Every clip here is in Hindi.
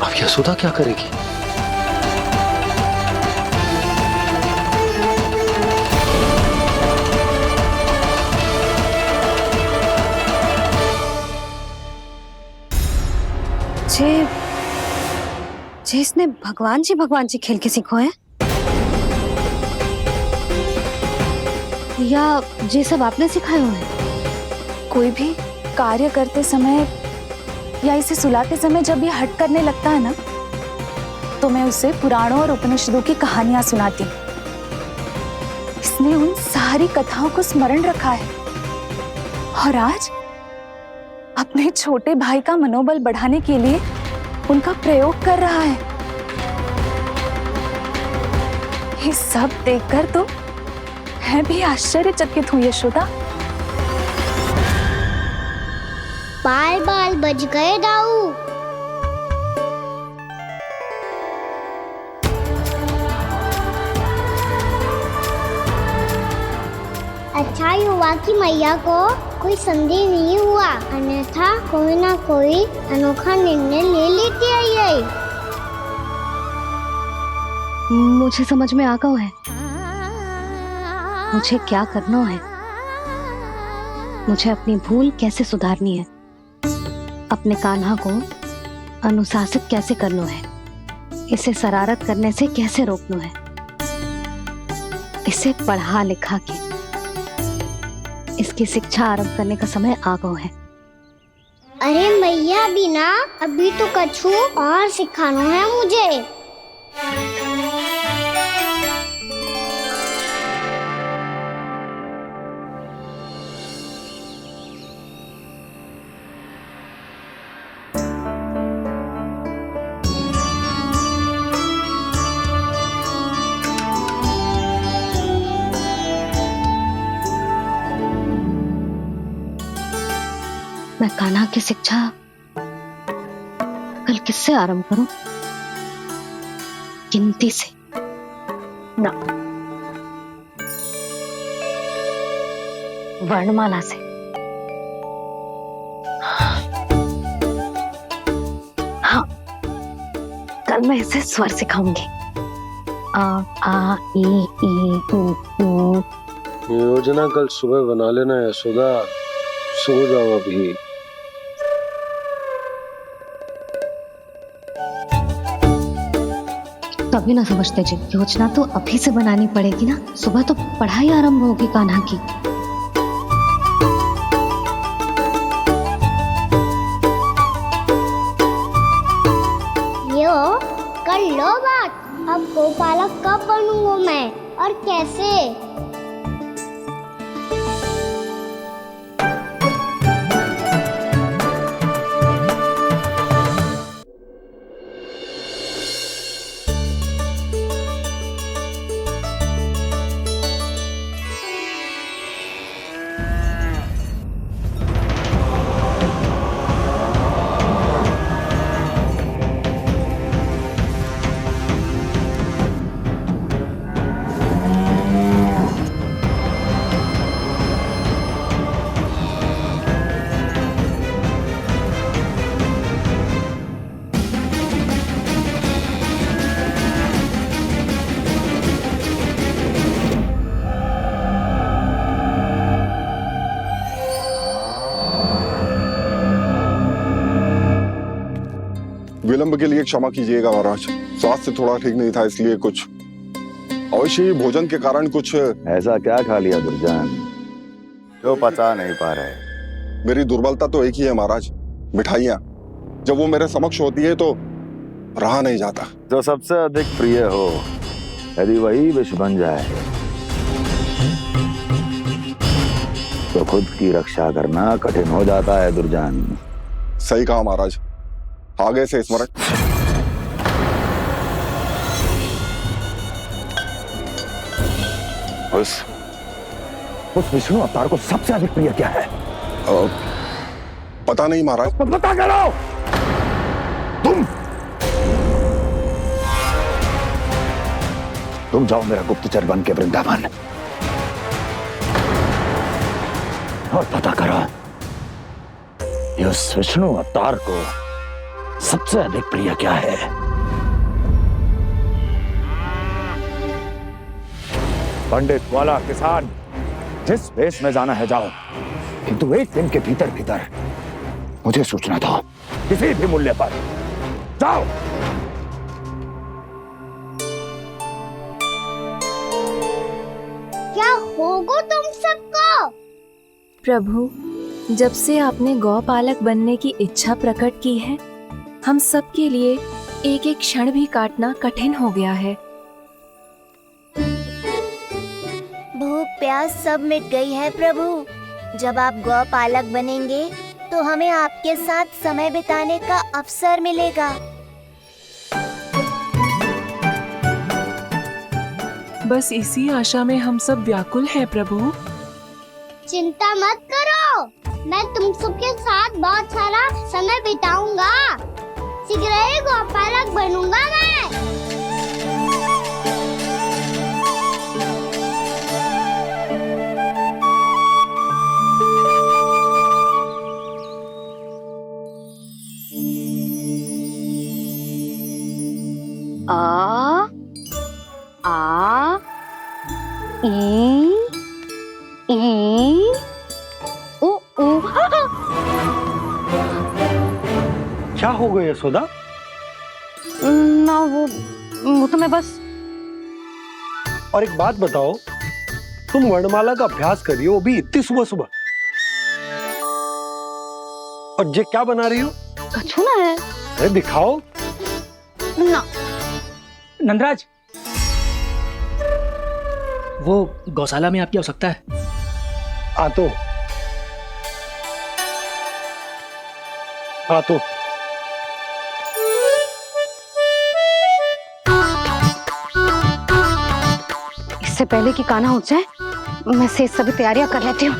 अब यशोदा क्या करेगी? जे इसने भगवान जी खेल के सीखो है, या जे सब आपने सिखाए हुए हैं? कोई भी कार्य करते समय या इसे सुलाते समय जब ये हट करने लगता है ना, तो मैं उसे पुराणों और उपनिषदों की कहानियां सुनाती हूँ। इसने उन सारी कथाओं को स्मरण रखा है और आज अपने छोटे भाई का मनोबल बढ़ाने के लिए उनका प्रयोग कर रहा है। ये सब देखकर तो मैं भी आश्चर्यचकित हूँ यशोदा। बाल बाल बज गए दाऊ। अच्छा ही हुआ कि मैया को कोई संदेह नहीं हुआ, अन्यथा कोई ना कोई अनोखा निर्णय ले लेती है ये। मुझे समझ में आ गया है मुझे क्या करना है। मुझे अपनी भूल कैसे सुधारनी है, अपने कान्हा को अनुशासित कैसे करना है, इसे शरारत करने से कैसे रोकना है, इसे पढ़ा लिखा के इसकी शिक्षा आरंभ करने का समय आ गया है। अरे मैया बिना अभी तो कछु और सिखाना है मुझे। मैं कान्हा की शिक्षा कल किससे आरंभ करूं? गिनती से ना, वर्णमाला से। हाँ, कल मैं इसे स्वर सिखाऊंगी। आ आ ई ई उ। योजना कल सुबह बना लेना यशोदा, सो जाओ अभी। कभी ना समझते जी, योजना तो अभी से बनानी पड़ेगी ना। सुबह तो पढ़ाई आरंभ होगी कान्हा की। यो कर लो बात। अब गोपालक कब बनूंगा मैं और कैसे? विलंब के लिए क्षमा कीजिएगा महाराज, स्वास्थ्य थोड़ा ठीक नहीं था इसलिए कुछ अवश्य ही भोजन के कारण कुछ। ऐसा क्या खा लिया दुर्जन जो पचा नहीं पा रहे? मेरी दुर्बलता तो एक ही है महाराज, मिठाइयाँ। जब वो मेरे समक्ष होती है तो रहा नहीं जाता। जो सबसे अधिक प्रिय हो, यदि वही विष बन जाए तो खुद की रक्षा करना कठिन हो जाता है दुर्जन। सही कहा महाराज, आगे से स्मरण। उस विष्णु अवतार को सबसे अधिक प्रिय क्या है? पता नहीं महाराज। तो पता करो। तुम जाओ मेरा गुप्तचर बन के वृंदावन और पता करो उस विष्णु अवतार को सबसे अधिक प्रिय क्या है? पंडित वाला किसान, जिस वेश में जाना है जाओ, किंतु 1 दिन के भीतर भीतर मुझे सूचना दो, किसी भी मूल्य पर। जाओ। क्या होगा तुम सबको? प्रभु, जब से आपने गौपालक बनने की इच्छा प्रकट की है, हम सब के लिए एक एक क्षण भी काटना कठिन हो गया है। भूख प्यास सब मिट गई है प्रभु। जब आप गौपालक बनेंगे तो हमें आपके साथ समय बिताने का अवसर मिलेगा। बस इसी आशा में हम सब व्याकुल हैं प्रभु। चिंता मत करो, मैं तुम सबके साथ बहुत सारा समय बिताऊंगा। शीघ्र ही गौपालक बनूंगा मैं। आ आ ई उ उ। क्या हो गया यशोदा? ना वो तो मैं बस। और एक बात बताओ, तुम वर्णमाला का अभ्यास कर रही हो, अभी इतनी सुबह सुबह, और ये क्या बना रही हो? कछुआ है। अरे दिखाओ ना। नंदराज, वो गौशाला में आपकी आवश्यकता है। आ तो इससे पहले कि कान्हा उठ जाए, मैं से सभी तैयारियां कर लेती हूँ।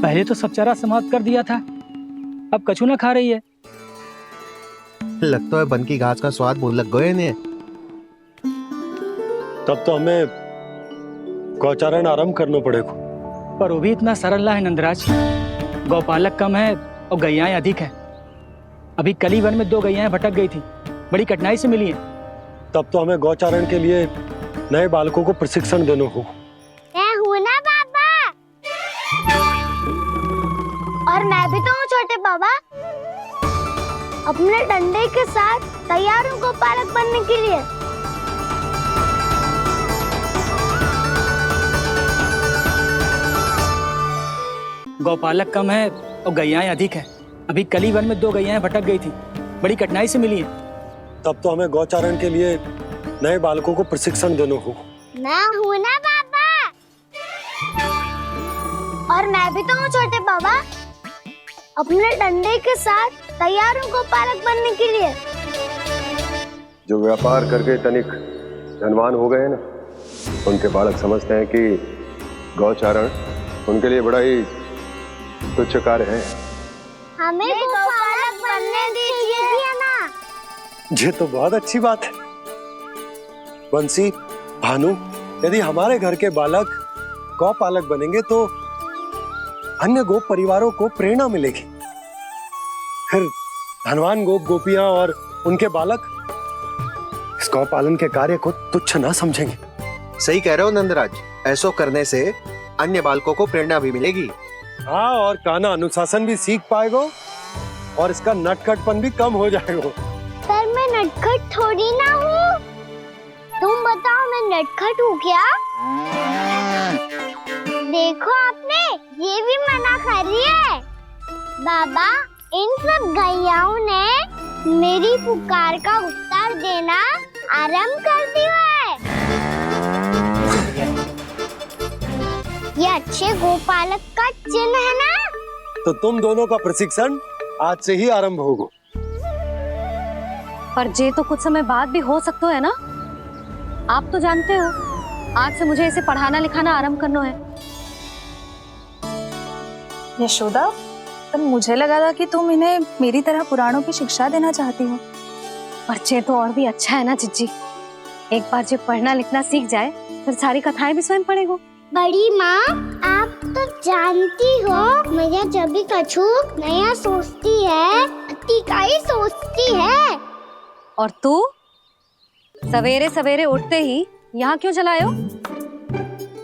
पहले तो सब चारा समाप्त कर दिया था, अब कछू ना खा रही है। लगता है बन की घास का स्वाद बहुत लग गए ने। तब तो हमें गौचारण आरंभ करना पड़ेगा। पर वो भी इतना सरल है नंदराज। गौपालक कम है और गैयाएं अधिक है। अभी कली वन में 2 गैयाएं भटक गई थी, बड़ी कठिनाई से मिली हैं। तब तो हमें गौचारण के लिए नए बालकों को प्रशिक्षण देना होगा। मैं हूँ ना बाबा, और मैं भी तो हूँ छोटे बाबा। अपने डंडे के साथ तैयार हूँ गौपालक बनने के लिए। गौपालक कम है और गैयाएं अधिक है। अभी कली वन में 2 गैयाएं भटक गई थी, बड़ी कठिनाई से मिली हैं। तब तो हमें गौचारण के लिए नए बालकों को प्रशिक्षण देना होगा। मैं हूँ ना बाबा, और मैं भी तो हूँ छोटे बाबा। अपने डंडे के साथ तैयार हूँ गौपालक बनने के लिए। जो व्यापार करके तनिक धनवान हो गए ना, उनके बालक समझते हैं कि गौचारण उनके लिए बड़ा ही तुच्छ कार्य है। हमें गौपालक बनने दीजिए ना। ये तो बहुत अच्छी बात है। बंसी, भानु, यदि हमारे घर के बालक गौपालक बनेंगे तो अन्य गोप परिवारों को प्रेरणा मिलेगी। फिर धनवान गोप गोपियां और उनके बालक इस गौपालन के कार्य को तुच्छ ना समझेंगे। सही कह रहे हो नंदराज, ऐसा करने से अन्य बालकों को प्रेरणा भी मिलेगी। हाँ, और कान्हा अनुशासन भी सीख पाएगा और इसका नटखटपन भी कम हो जाएगा। पर मैं नटखट थोड़ी ना हूँ। तुम बताओ, मैं नटखट हूँ क्या? देखो आपने ये भी मना कर रही है। बाबा, इन सब गैयाओं ने मेरी पुकार का उत्तर देना आरंभ कर दिया है। ये अच्छे गोपालक का चिन्ह है ना? तो तुम दोनों का प्रशिक्षण आज से ही आरंभ होगा। पर जे तो कुछ समय बाद भी हो सकता है ना। आप तो जानते हो, आज से मुझे इसे पढ़ाना लिखाना आरंभ करना है। यशोदा, पर मुझे लगा था कि तुम इन्हें मेरी तरह पुराणों की शिक्षा देना चाहती हो। पर जे तो और भी अच्छा है ना जिज्जी। एक बार जो पढ़ना लिखना सीख जाए, फिर सारी कथाएं भी स्वयं पढ़ेगा। बड़ी माँ, आप तो जानती हो मैया जब भी कछु नया सोचती है, का ही सोचती है। और तू सवेरे सवेरे उठते ही यहाँ क्यों चलाए हो?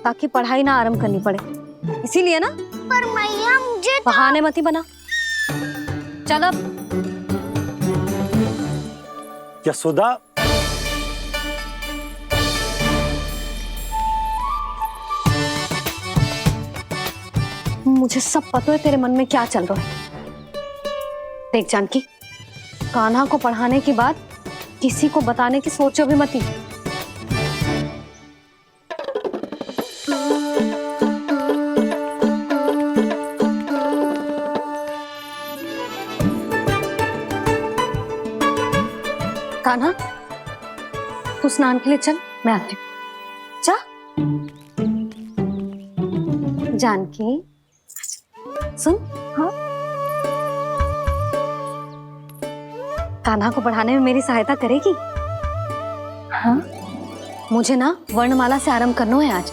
ताकि पढ़ाई ना आरंभ करनी पड़े, इसीलिए ना? पर मैया मुझे बहाने मत ही बना। चल अब। यशोदा, मुझे सब पता है तेरे मन में क्या चल रहा है। देख जानकी, कान्हा को पढ़ाने की बात किसी को बताने की सोचो भी मत ही। कान्हा, तू स्नान के लिए चल, मैं आती हूँ। जा। जानकी सुन। हाँ, कान्हा को पढ़ाने में मेरी सहायता करेगी? हाँ, मुझे ना वर्णमाला से आरंभ करना है आज।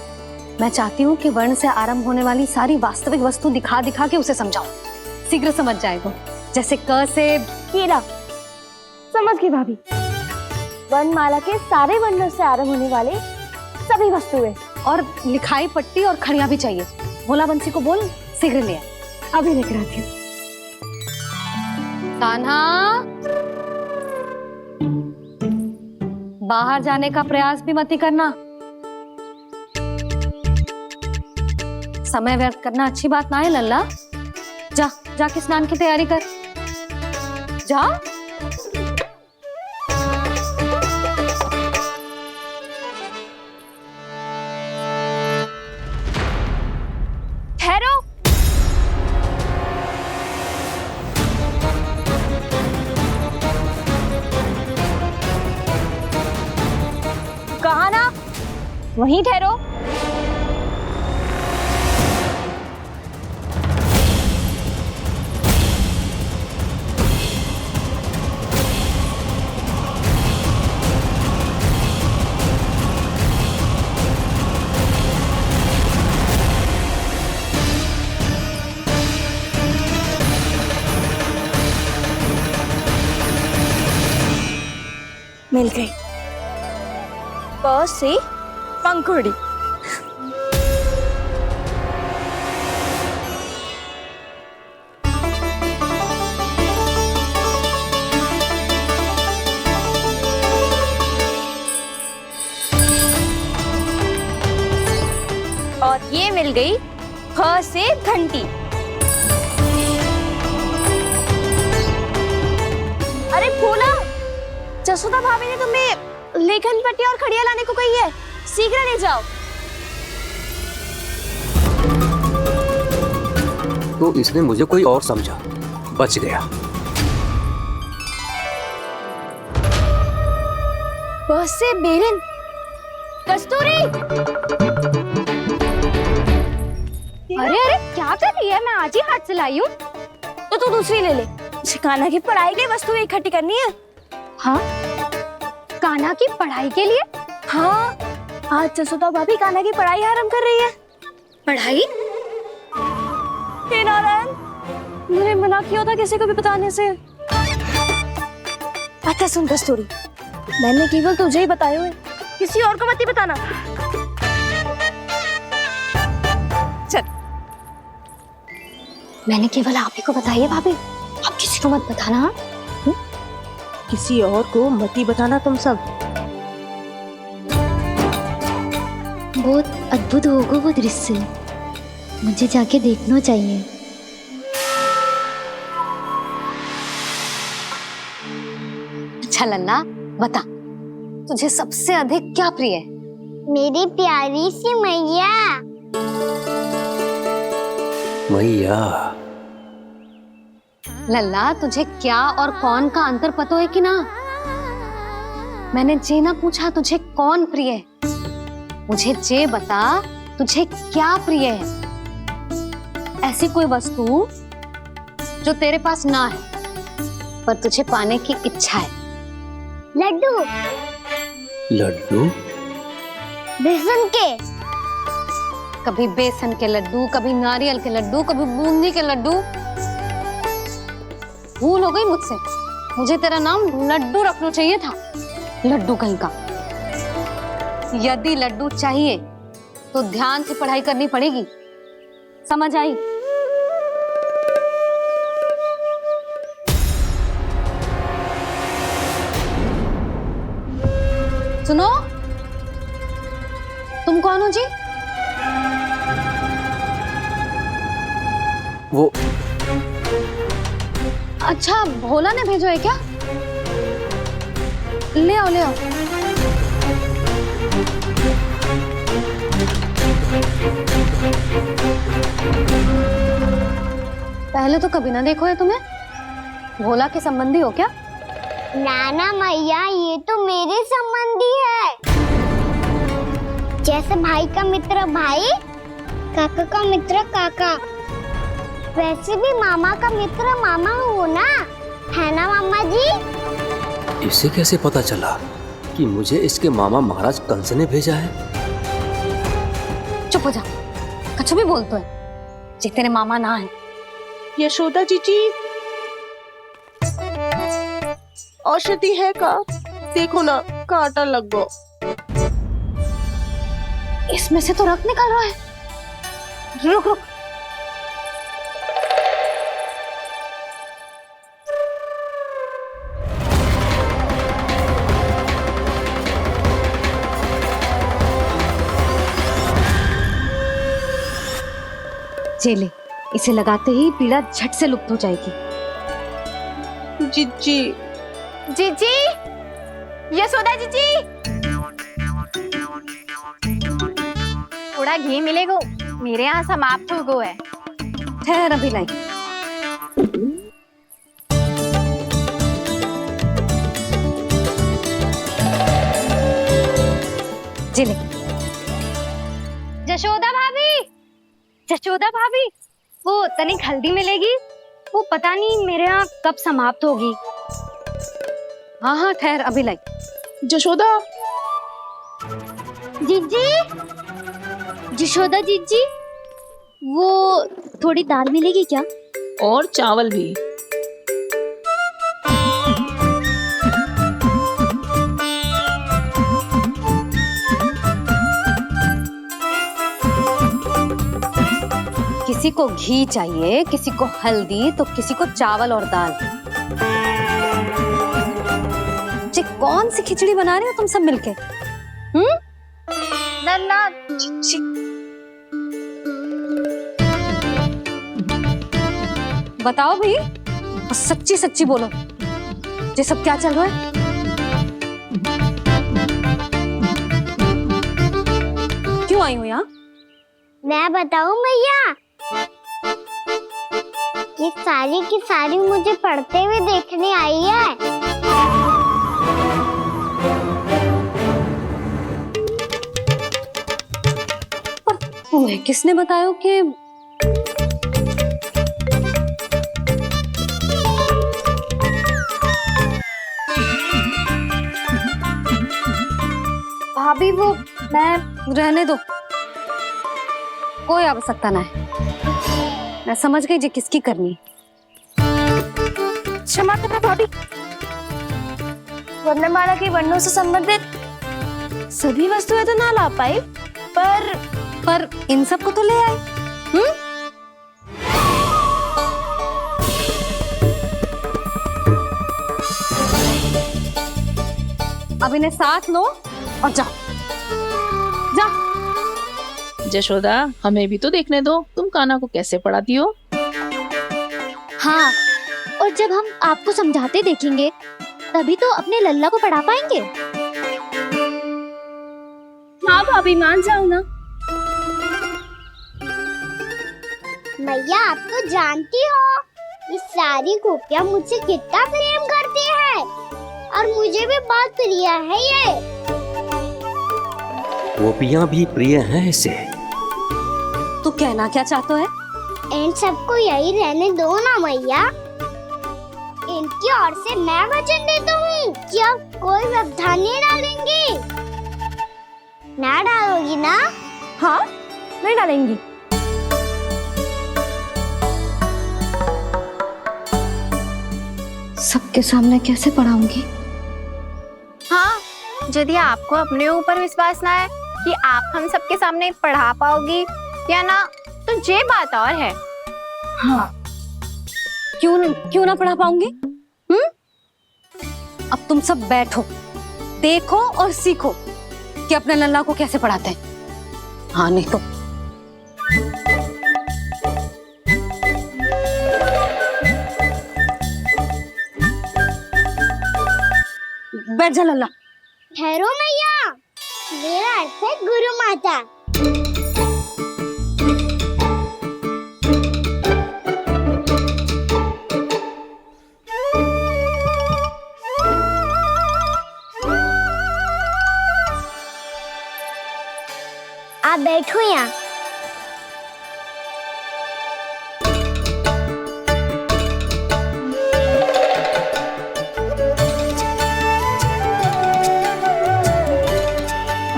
मैं चाहती हूँ कि वर्ण से आरंभ होने वाली सारी वास्तविक वस्तु दिखा दिखा के उसे समझाऊं। शीघ्र समझ जाएगा। जैसे क से कीड़ा। समझ गई भाभी। वर्णमाला के सारे वर्णों से आरंभ होने वाले सभी वस्तुएं। और लिखाई पट्टी और खड़िया भी चाहिए। भोला बंसी को बोल शीघ्र ले आए। अभी लेकर आती हूँ। कान्हा, बाहर जाने का प्रयास भी मत ही करना। समय व्यर्थ करना अच्छी बात ना है लल्ला। जा, जाके स्नान की तैयारी कर। जा। ठहरो। कहा ना, वहीं ठहरो। मिल गई। प से पंखुड़ी। और ये मिल गई फ से घंटी। अरे भोला, जसोदा भाभी ने तुम्हें लेखन पट्टी और खड़िया लाने को कही है, शीघ्र ले जाओ। तो इसने मुझे कोई और समझा, बच गया। बस से बेलन। कस्तूरी। अरे अरे क्या कर रही है? मैं आज ही हाथ से लाई हूँ। तो तू दूसरी ले ले। कान्हा की पढ़ाई के लिए वस्तुएं इकट्ठी करनी है। हाँ, कान्हा की पढ़ाई के लिए? हाँ, आज जसोदा भाभी कान्हा की पढ़ाई आरंभ कर रही है। पढ़ाई? हे नारायण, मैंने मना किया था किसी को भी बताने से। अच्छा सुन कस्तूरी, मैंने केवल तुझे ही बताया है, किसी और को मत ही बताना। चल। मैंने केवल आप ही को बताई है भाभी, आप किसी को मत बताना। किसी और को मत ही बताना तुम सब। बहुत अद्भुत होगा वो दृश्य, मुझे जाके देखना चाहिए। अच्छा लल्ला, बता तुझे सबसे अधिक क्या प्रिय है? मेरी प्यारी सी मैया। मैया। लल्ला, तुझे क्या और कौन का अंतर पता है कि ना? मैंने जे ना पूछा तुझे कौन प्रिय है, मुझे जे बता तुझे क्या प्रिय है। ऐसी कोई वस्तु जो तेरे पास ना है पर तुझे पाने की इच्छा है। लड्डू। लड्डू? बेसन के। कभी बेसन के लड्डू, कभी नारियल के लड्डू, कभी बूंदी के लड्डू। भूल हो गई मुझसे। मुझे तेरा नाम लड्डू रखना चाहिए था। लड्डू कहीं का। यदि लड्डू चाहिए तो ध्यान से पढ़ाई करनी पड़ेगी, समझ आई? सुनो, तुम कौन हो जी? वो अच्छा, भोला ने भेजो है क्या? ले आओ ले आओ। पहले तो कभी ना देखो है तुम्हें। भोला के संबंधी हो क्या? नाना मैया, ये तो मेरे संबंधी है। जैसे भाई का मित्र भाई, काका का मित्र काका, वैसे भी मामा का मित्र मामा हो ना, है ना मामा जी? इसे कैसे पता चला कि मुझे इसके मामा महाराज कंस ने भेजा है? चुप हो जा, कछु भी बोलते है जे तेरे मामा ना है। यशोदा जीजी, औषधि है का? देखो ना, कांटा लग गो। इसमें से तो रक्त निकल रहा है। रुक रुक। चले, इसे लगाते ही पीड़ा झट से लुप्त हो जाएगी। जीजी, जीजी, यशोदा जीजी, थोड़ा घी मिलेगा? मेरे यहाँ समाप्त हो गो है। ठहर, अभी लाई। चले। जशोदा भाभी, जशोदा भाभी, वो तनिक हल्दी मिलेगी? वो पता नहीं मेरे यहाँ कब समाप्त होगी। हाँ हाँ, ठहर, अभी लाई। जशोदा, जीजी, जशोदा जीजी, वो थोड़ी दाल मिलेगी क्या? और चावल भी। किसी को घी चाहिए, किसी को हल्दी, तो किसी को चावल और दाल। जे कौन सी खिचड़ी बना रहे हो तुम सब मिलके? नन्ना, बताओ भाई, और सच्ची सच्ची बोलो, ये सब क्या चल रहा है? क्यों आई हो यहाँ? मैं बताऊं भैया, ये सारी की सारी मुझे पढ़ते हुए देखने आई है। पर तुम्हें किसने बताया कि भाभी? वो मैं रहने दो, कोई आवश्यकता ना है। मैं समझ गई जी किसकी करनी। क्षमा करना भाभी, वर्णमाला के वर्णों से संबंधित सभी वस्तुएं तो ना ला पाई, पर इन सब को तो ले आए। अब इन्हें साथ लो और जाओ। जा। जशोदा, हमें भी तो देखने दो, तुम कान्हा को कैसे पढ़ाती हो। हाँ, और जब हम आपको समझाते देखेंगे तभी तो अपने लल्ला को पढ़ा पाएंगे। हाँ भाभी, मान जाओ ना। मैया, आप तो जानती हो ये सारी गोपियां मुझसे कितना प्रेम करती है, और मुझे भी बहुत प्रिय है ये। गोपियां भी प्रिय हैं इसे। तू कहना क्या चाहता है? इन सबको यही रहने दो ना मैया। इनकी ओर से मैं वचन देता हूँ कि अब कोई व्यवधान नहीं डालेंगी। ना डालोगी ना? हाँ, नहीं डालेंगी। सबके सामने कैसे पढ़ाऊंगी? हाँ, यदि आपको अपने ऊपर विश्वास ना है कि आप हम सबके सामने पढ़ा पाओगी या ना, तो ये बात और है। हाँ, क्यों ना पढ़ा पाऊंगी? अब तुम सब बैठो, देखो और सीखो कि अपने लल्ला को कैसे पढ़ाते हैं। हाँ, नहीं तो बैठ जा लल्ला। ठहरो मैया, मेरा अर्थ है गुरु माता। आप बैठो यहाँ।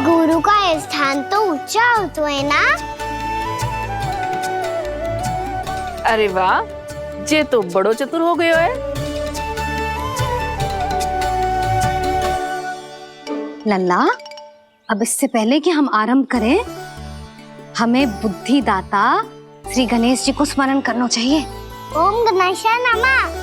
गुरु का स्थान तो ऊंचा होता है ना? अरे वाह, जे तो बड़ो चतुर हो गयो है। लल्ला, अब इससे पहले कि हम आरंभ करें, हमें बुद्धिदाता श्री गणेश जी को स्मरण करना चाहिए। ओम गणेशाय नमः।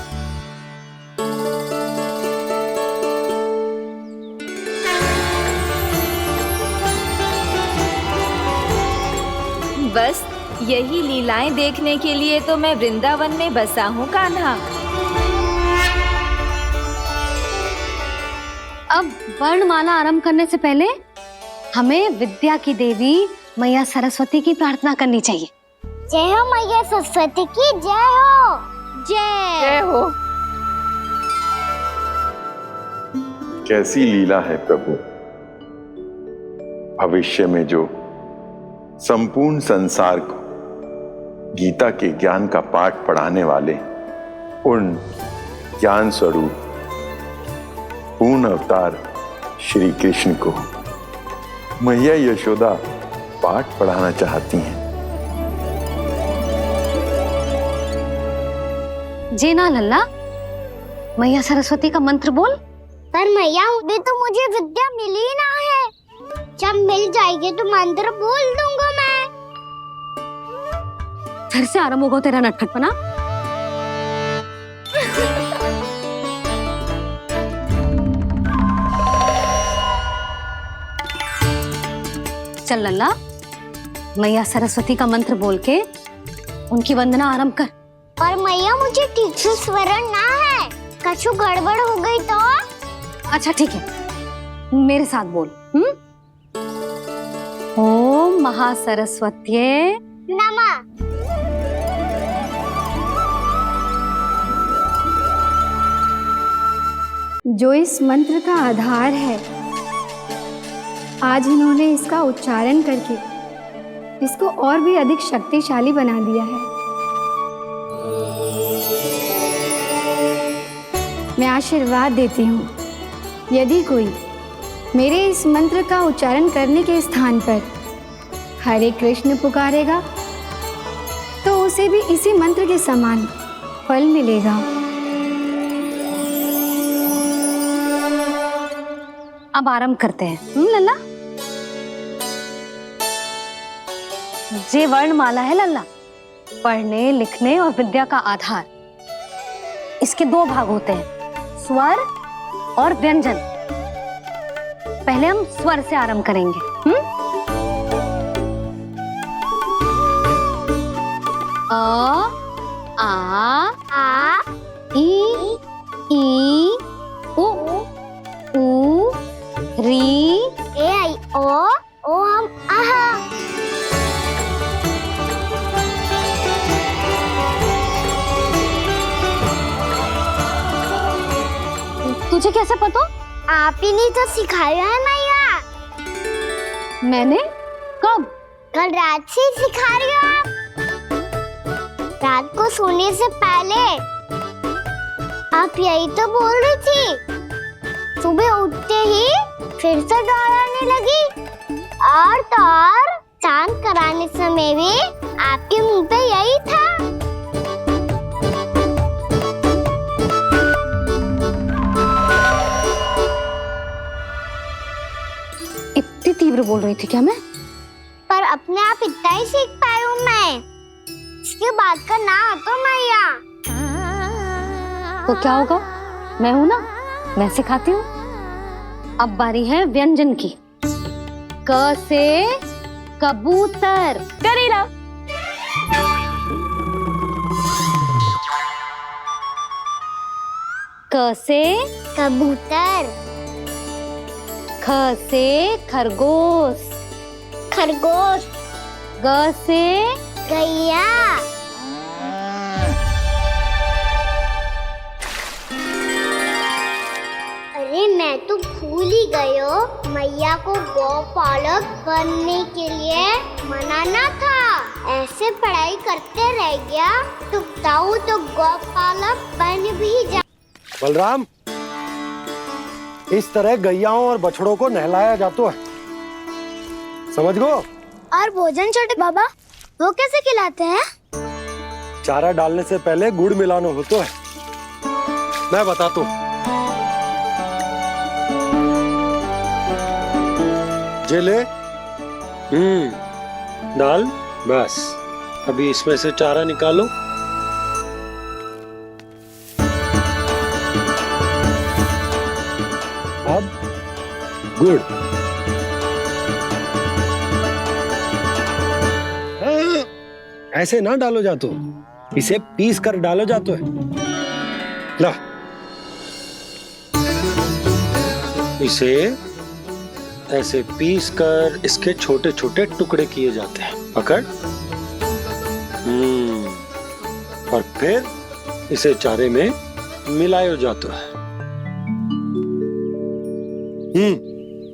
बस यही लीलाएं देखने के लिए तो मैं वृंदावन में बसा हूँ कान्हा। अब वर्णमाला आरंभ करने से पहले हमें विद्या की देवी मैया सरस्वती की प्रार्थना करनी चाहिए। जय हो मैया सरस्वती की जय हो। जय हो। कैसी लीला है प्रभु, भविष्य में जो संपूर्ण संसार को गीता के ज्ञान का पाठ पढ़ाने वाले उन ज्ञान स्वरूप पूर्ण अवतार श्री कृष्ण को मैया यशोदा पाठ पढ़ाना चाहती हैं। जे ना लल्ला, मैया सरस्वती का मंत्र बोल। पर मैया अभी तो मुझे विद्या मिली ना है। जब मिल जाएगी तो मंत्र बोल दूंगा मैं। फिर से आरंभ होगा तेरा नटखटपना। चल लल्ला, मैया सरस्वती का मंत्र बोल के उनकी वंदना आरंभ कर। पर मैया मुझे ठीक से स्मरण ना है, कछु गड़बड़ हो गई तो? अच्छा ठीक है, मेरे साथ बोल। ओम महासरस्वत्ये नमः। जो इस मंत्र का आधार है, आज इन्होंने इसका उच्चारण करके इसको और भी अधिक शक्तिशाली बना दिया है। मैं आशीर्वाद देती हूँ, यदि कोई मेरे इस मंत्र का उच्चारण करने के स्थान पर हरे कृष्ण पुकारेगा तो उसे भी इसी मंत्र के समान फल मिलेगा। अब आरंभ करते हैं। लल्ला, जे वर्णमाला है लल्ला, पढ़ने लिखने और विद्या का आधार। इसके दो भाग होते हैं, स्वर और व्यंजन। पहले हम स्वर से आरंभ करेंगे। अ, आ, ई, उ, री, ए आई ओ हम आहा। तुझे कैसे पता? आप ही नहीं तो सिखाया है मैया। मैंने? कब? कल रात से सिखा रही हो आप। रात को सोने से पहले आप यही तो बोल रही थी। सुबह उठते ही फिर से डर आने लगी और तो और स्नान कराने समय भी आपके मुंह पे यही था। इतनी तीव्र बोल रही थी क्या मैं? पर अपने आप इतना ही सीख पाई हूँ मैं। इसके बाद का ना तो मैया। तो क्या होगा? मैं हूं ना, मैं सिखाती हूँ। अब बारी है व्यंजन की। क से कबूतर। करेला। क से कबूतर। ख से खरगोश। खरगोश। ग से गैया। अरे मैं तो भूल ही गई हूँ, मैया को गौपालक बनने के लिए मनाना था। ऐसे पढ़ाई करते रह गया तो ताऊ तो गौपालक बन भी जा। बलराम, इस तरह गैयाओं और बछड़ों को नहलाया जाता है, समझ गो? और भोजन छोटे बाबा, वो कैसे खिलाते हैं? चारा डालने से पहले गुड़ मिलाना होता है। मैं बताता हूँ। जे ले, डाल, बस। अभी इसमें से चारा निकालो। अब गुड़। ऐसे ना डालो जातो, इसे पीस कर डालो जातो है। ला, इसे ऐसे पीस कर इसके छोटे छोटे टुकड़े किए जाते हैं। पकड़। और फिर इसे चारे में मिलाया जाता है।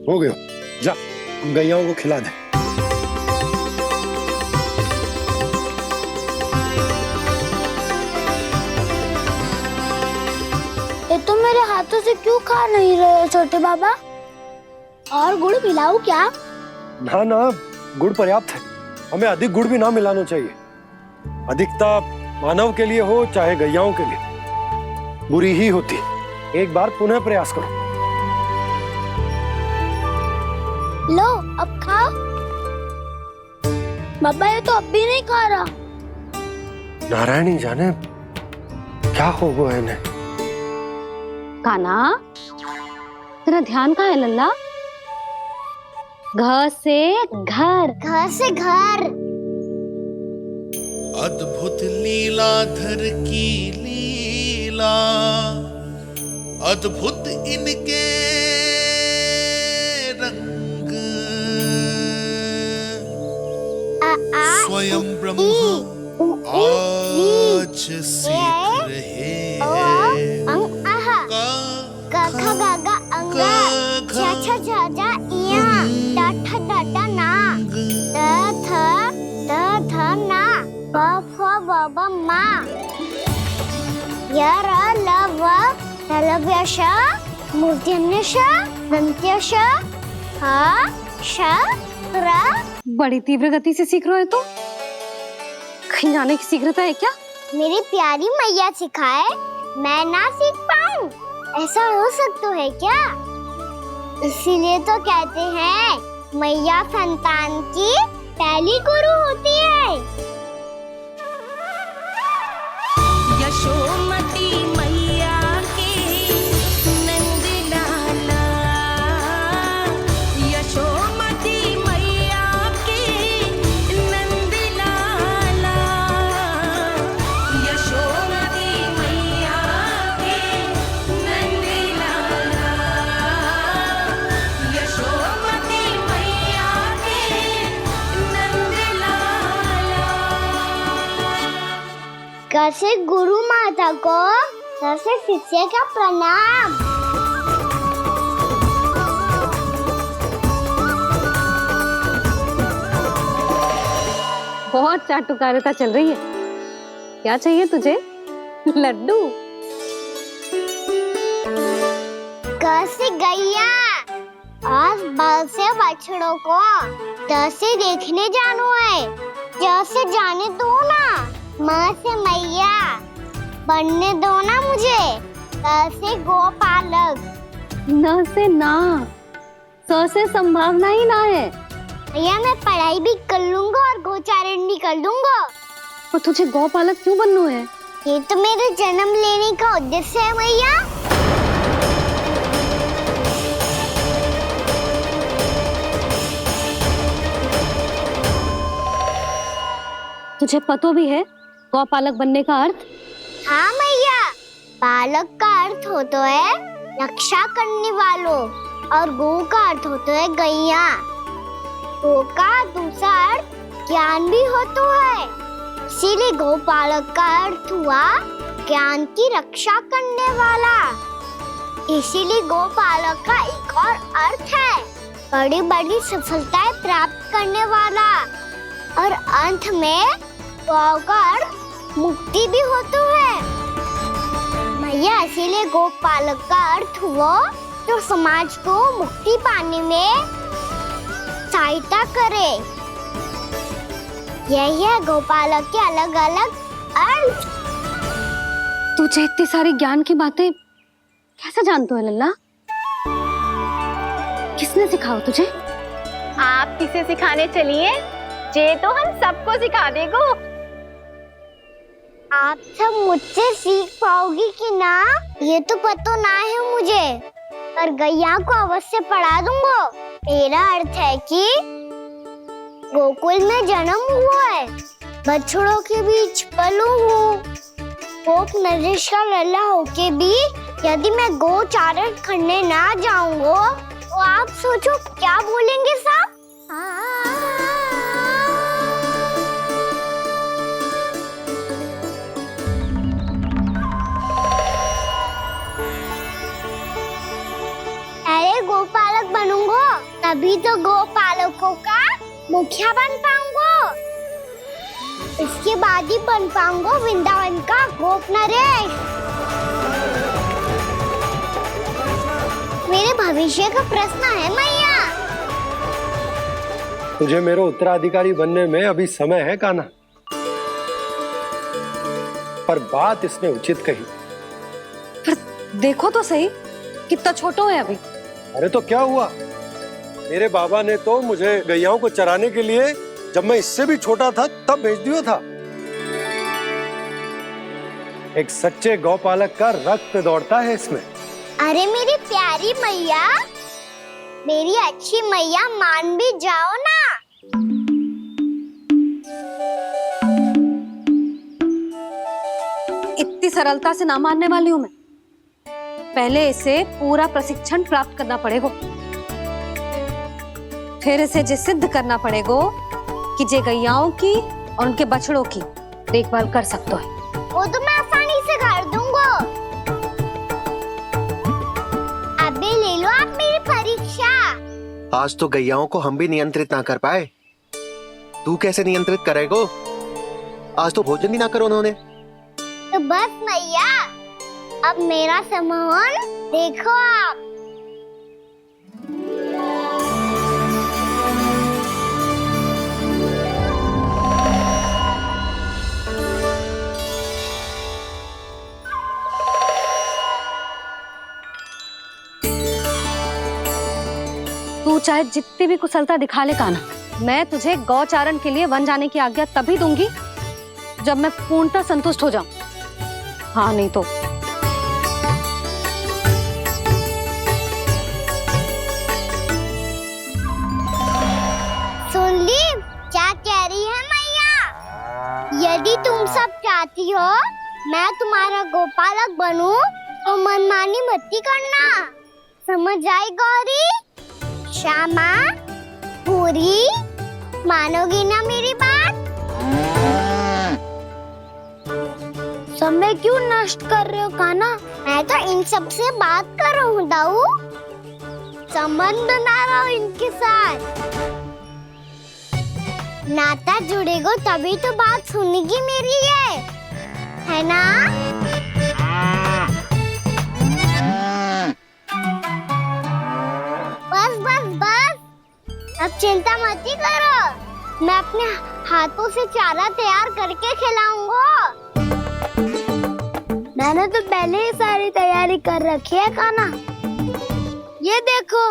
हो गया। जा, हम गैयाओं को खिला दे। ये तो मेरे हाथों से क्यों खा नहीं रहे हो छोटे बाबा? और गुड़ मिलाऊं क्या? ना ना, गुड़ पर्याप्त है। हमें अधिक गुड़ भी ना मिलाना चाहिए। अधिकता मानव के लिए हो चाहे गैयाओं के लिए बुरी ही होती है। एक बार पुनः प्रयास करो। लो, अब खाओ। बाबा ये तो अब भी नहीं खा रहा। नारायणी जाने क्या हो गया इन्हें। काना, तेरा ध्यान कहाँ है लल्ला? घ से घर। घर से घर। अद्भुत लीलाधर की लीला, अद्भुत इनके रंग, स्वयं ब्रह्म आज सीख रहे हैं। क ख ग घ अंग, छ छ झ झ इया, ट ठ ड ड ना, द ध ना, प फ ब ब मा, य र ल व ललव्य श, मूर्धन्य श, दन्त्य श, ह श र। बड़ी तीव्र गति से सीख रहे हो तो? कहीं जाने की शीघ्रता है क्या? मेरी प्यारी मैया सिखाए, मैं ना सीख पाऊं, ऐसा हो सकता है क्या? इसीलिए तो कहते हैं मैया संतान की पहली गुरु होती है। यशोमती मैया के नंद लाला, यशोमती मैया के नंद लाला, यशोमती मैया के नंद लाला, यशोमती मैया के नंद लाला। कैसे गुरु माता को, कैसे शिष्य का प्रणाम। बहुत चाटुकारिता चल रही है। क्या चाहिए तुझे? लड्डू। कैसे गैया, आज बल से बछड़ों को जैसे देखने जानो है, जैसे जाने दो ना, माँ से मैया बनने दो ना मुझे, जैसे गोपालक। न से ना, स से संभावना ही ना है। भैया मैं पढ़ाई भी कर लूंगा और गोचारण भी कर दूंगा। और तुझे गौपालक क्यों बनना है? ये तो मेरे जन्म लेने का उद्देश्य है भैया। तुझे पतो भी है गौपालक बनने का अर्थ? हाँ भैया, पालक का अर्थ होता है रक्षा करने वालों और गौ का अर्थ होता है गैया। गौ का दूसरा अर्थ ज्ञान भी होता है, इसीलिए गोपालक का अर्थ हुआ ज्ञान की रक्षा करने वाला। इसीलिए गोपालक का एक और अर्थ है बड़ी बड़ी सफलताएं प्राप्त करने वाला, और अंत में गौ का अर्थ मुक्ति भी होता है। भैया इसीलिए गोपालक का अर्थ हुआ जो समाज को मुक्ति पाने में सहायता करे। यही है गोपालक के अलग अलग अर्थ। तुझे इतनी सारी ज्ञान की बातें कैसे जानते हो लल्ला? किसने सिखाओ तुझे? आप किसे सिखाने चलिए, जे तो हम सबको सिखा देगो। आप सब मुझसे सीख पाओगी कि ना ये तो पता ना है मुझे, पर गैया को अवश्य पढ़ा दूंगा। मेरा अर्थ है कि गोकुल में जन्म हुआ है, बछड़ों के बीच पलू हूँ, गोप नरेश का लल्ला होके भी यदि मैं गोचारण करने ना जाऊंगा तो आप सोचो क्या बोलेंगे साहब? अरे गोपालक बनूंगा तभी तो गोपालकों का मुखिया बन पाऊंगा, इसके बाद ही बन पाऊंगा वृंदावन का गोप नरेश। मेरे भविष्य का प्रश्न है मैया। तुझे मेरा उत्तराधिकारी बनने में अभी समय है कान्हा, पर बात इसने उचित कही। पर देखो तो सही कितना छोटो है अभी। अरे तो क्या हुआ, मेरे बाबा ने तो मुझे गैयाओं को चराने के लिए जब मैं इससे भी छोटा था तब भेज दिया था। एक सच्चे गौपालक का रक्त दौड़ता है इसमें। अरे मेरी प्यारी मैया, मेरी अच्छी मैया, मान भी जाओ ना। इतनी सरलता से ना मानने वाली हूं मैं। पहले इसे पूरा प्रशिक्षण प्राप्त करना पड़ेगा, फिर इसे जे सिद्ध करना पड़ेगा कि जे गैयाओं की और उनके बछड़ों की देखभाल कर सकते हैं। वो तो मैं आसानी से कर दूंगा। अबे ले लो आप मेरी परीक्षा। आज तो गैयाओं को हम भी नियंत्रित ना कर पाए, तू कैसे नियंत्रित करेगो? आज तो भोजन भी ना करो उन्होंने। तो बस मैया, अब मेरा सम्मान देखो आप। तू चाहे जितनी भी कुशलता दिखा ले कान्हा, मैं तुझे गौचारण के लिए वन जाने की आज्ञा तभी दूंगी जब मैं पूर्णतः संतुष्ट हो जाऊं। हाँ नहीं तो सुन ली क्या कह रही है मैया? यदि तुम सब चाहती हो मैं तुम्हारा गोपालक बनूं तो मनमानी मत करना, समझ आई गौरी? श्यामा, पूरी, मानोगी ना मेरी बात? समय क्यों नष्ट कर रहे हो कान्हा? मैं तो इन सब से बात कर रहा हूँ दाऊ, संबंध बना रहा हूँ इनके साथ। नाता जुड़ेगा तभी तो बात सुनेगी मेरी, ये है ना? बस बस मैं अपने हाथों से चारा तैयार करके खिलाऊंगा। मैंने तो पहले ही सारी तैयारी कर रखी है कान्हा। ये देखो।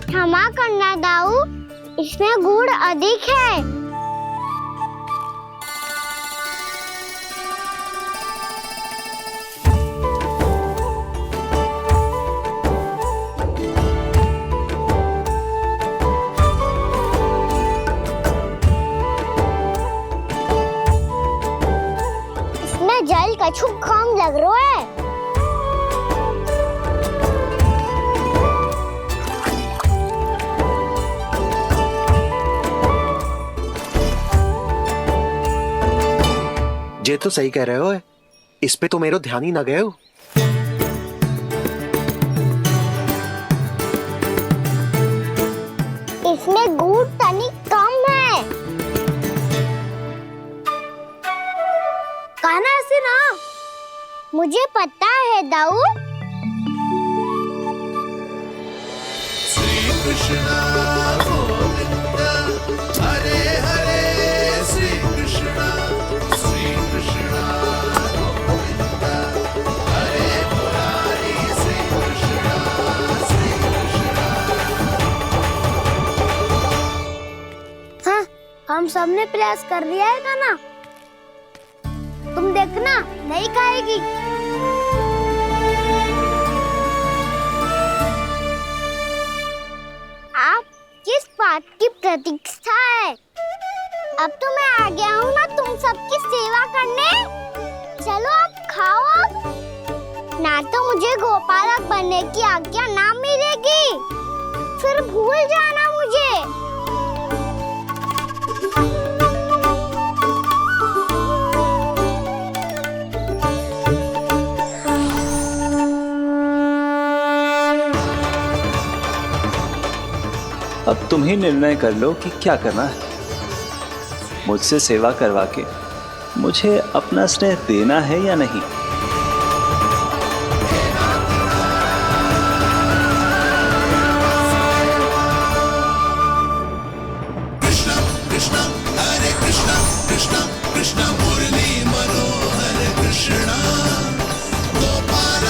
क्षमा करना दाऊ, इसमें गुड़ अधिक है। इसमें जल कछु कम लग रहा है। ये तो सही कह रहे हो, इस पे तो मेरो ध्यान ही ना गए हो। इसमें गुड़ तनिक कम है। कान्हा ऐसे ना। मुझे पता है दाऊ। श्री कृष्ण गोविंद हरे हरे, श्री कृष्ण गोविंद हरे मुरारी, श्री कृष्ण हाँ, हम सबने प्रयास कर लिया है कान्हा। तुम देखना नहीं खाएगी। आप किस बात की प्रतीक्षा है? अब तो मैं आ गया हूँ ना तुम सबकी सेवा करने। चलो अब खाओ अब। ना तो मुझे गोपालक बनने की आज्ञा ना मिलेगी, फिर भूल जाना मुझे। अब तुम ही निर्णय कर लो कि क्या करना है। मुझसे सेवा करवा के मुझे अपना स्नेह देना है या नहीं। कृष्ण कृष्ण हरे कृष्ण कृष्ण कृष्ण मुरली मनोहर कृष्ण गोपाल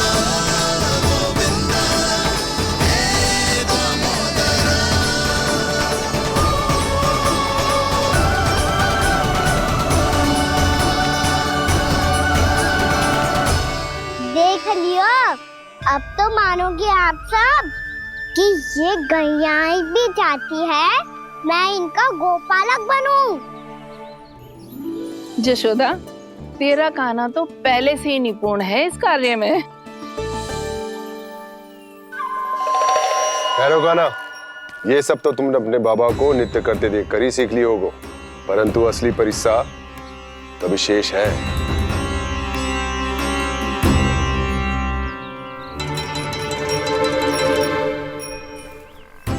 गोविंद हे दामोदर। देख लियो, अब तो मानोगे आप सब कि ये गैयाएं भी चाहती है मैं इनका गोपालक बनूं। जशोदा, तेरा कान्हा तो पहले से ही निपुण है इस कार्य में। खैर होगा ना, ये सब तो तुमने अपने बाबा को नित्य करते देखकर ही सीख ली होगो, परंतु असली परिस्सा तो विशेष है।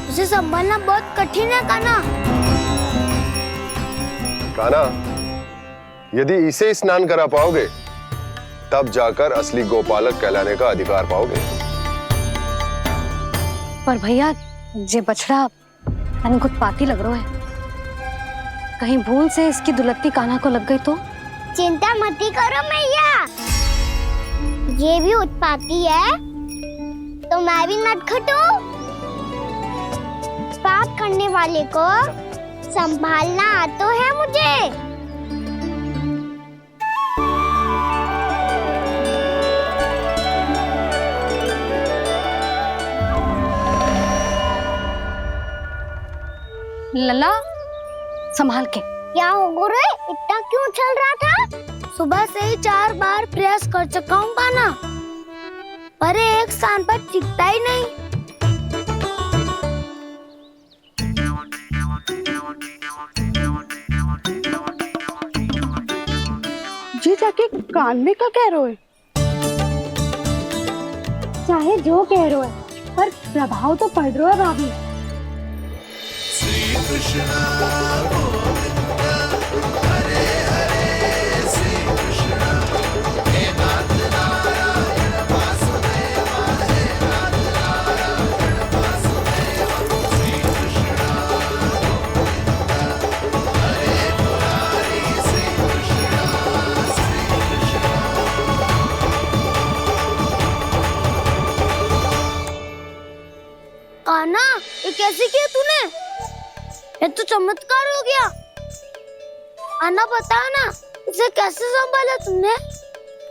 उसे संभालना बहुत कठिन है कान्हा। कान्हा, यदि इसे स्नान करा पाओगे तब जाकर असली गोपालक कहलाने का अधिकार पाओगे। पर भैया, ये बछड़ा उत्पाती लग रहा है। कहीं भूल से इसकी दुलत्ती कान्हा को लग गई तो? चिंता मत करो मैया, ये भी उत्पाती है तो मैं भी नटखट हूँ। पाप करने वाले को संभालना आता है मुझे। लला, संभाल के। क्या हो गुरु, इतना क्यों चल रहा था? सुबह से ही 4 बार प्रयास कर चुका हूँ कान्हा, पर एक स्थान पर टिकता ही नहीं। जी जाके कान में क्या कह रहे हो? चाहे जो कह रहे हो, पर प्रभाव तो पड़ रहा है भाभी। श्री कृष्ण गोविंद हरे हरे, कान्हा, ये कैसे किया तूने? ये तो चमत्कार हो गया। अन्ना बता ना, इसे कैसे संभाला तुमने?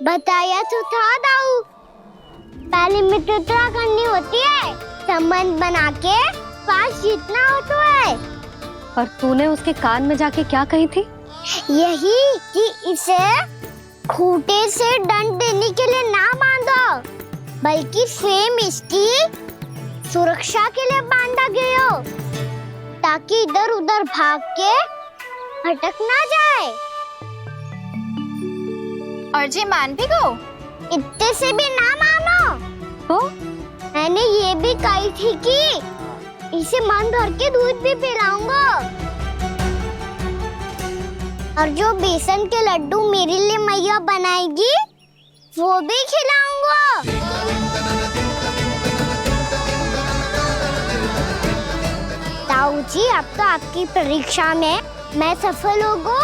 बताया तो था दाऊ। पहले मित्रता करनी होती है, संबंध बना के पास जीतना होता है। और तूने उसके कान में जाके क्या कही थी? यही कि इसे खूंटे से दंड देने के लिए ना बांधो, बल्कि स्वयं इसकी सुरक्षा के लिए बांधा गया हो, ताकि इधर उधर भाग के भटक ना जाए। और जी मान भी गो? इतने से भी ना मानो। तो मैंने ये भी कही थी कि इसे मन भर के दूध भी पिलाऊंगा, और जो बेसन के लड्डू मेरे लिए मैया बनाएगी वो भी खिलाऊंगा। ताऊ जी, अब तो आपकी परीक्षा में मैं सफल होगा।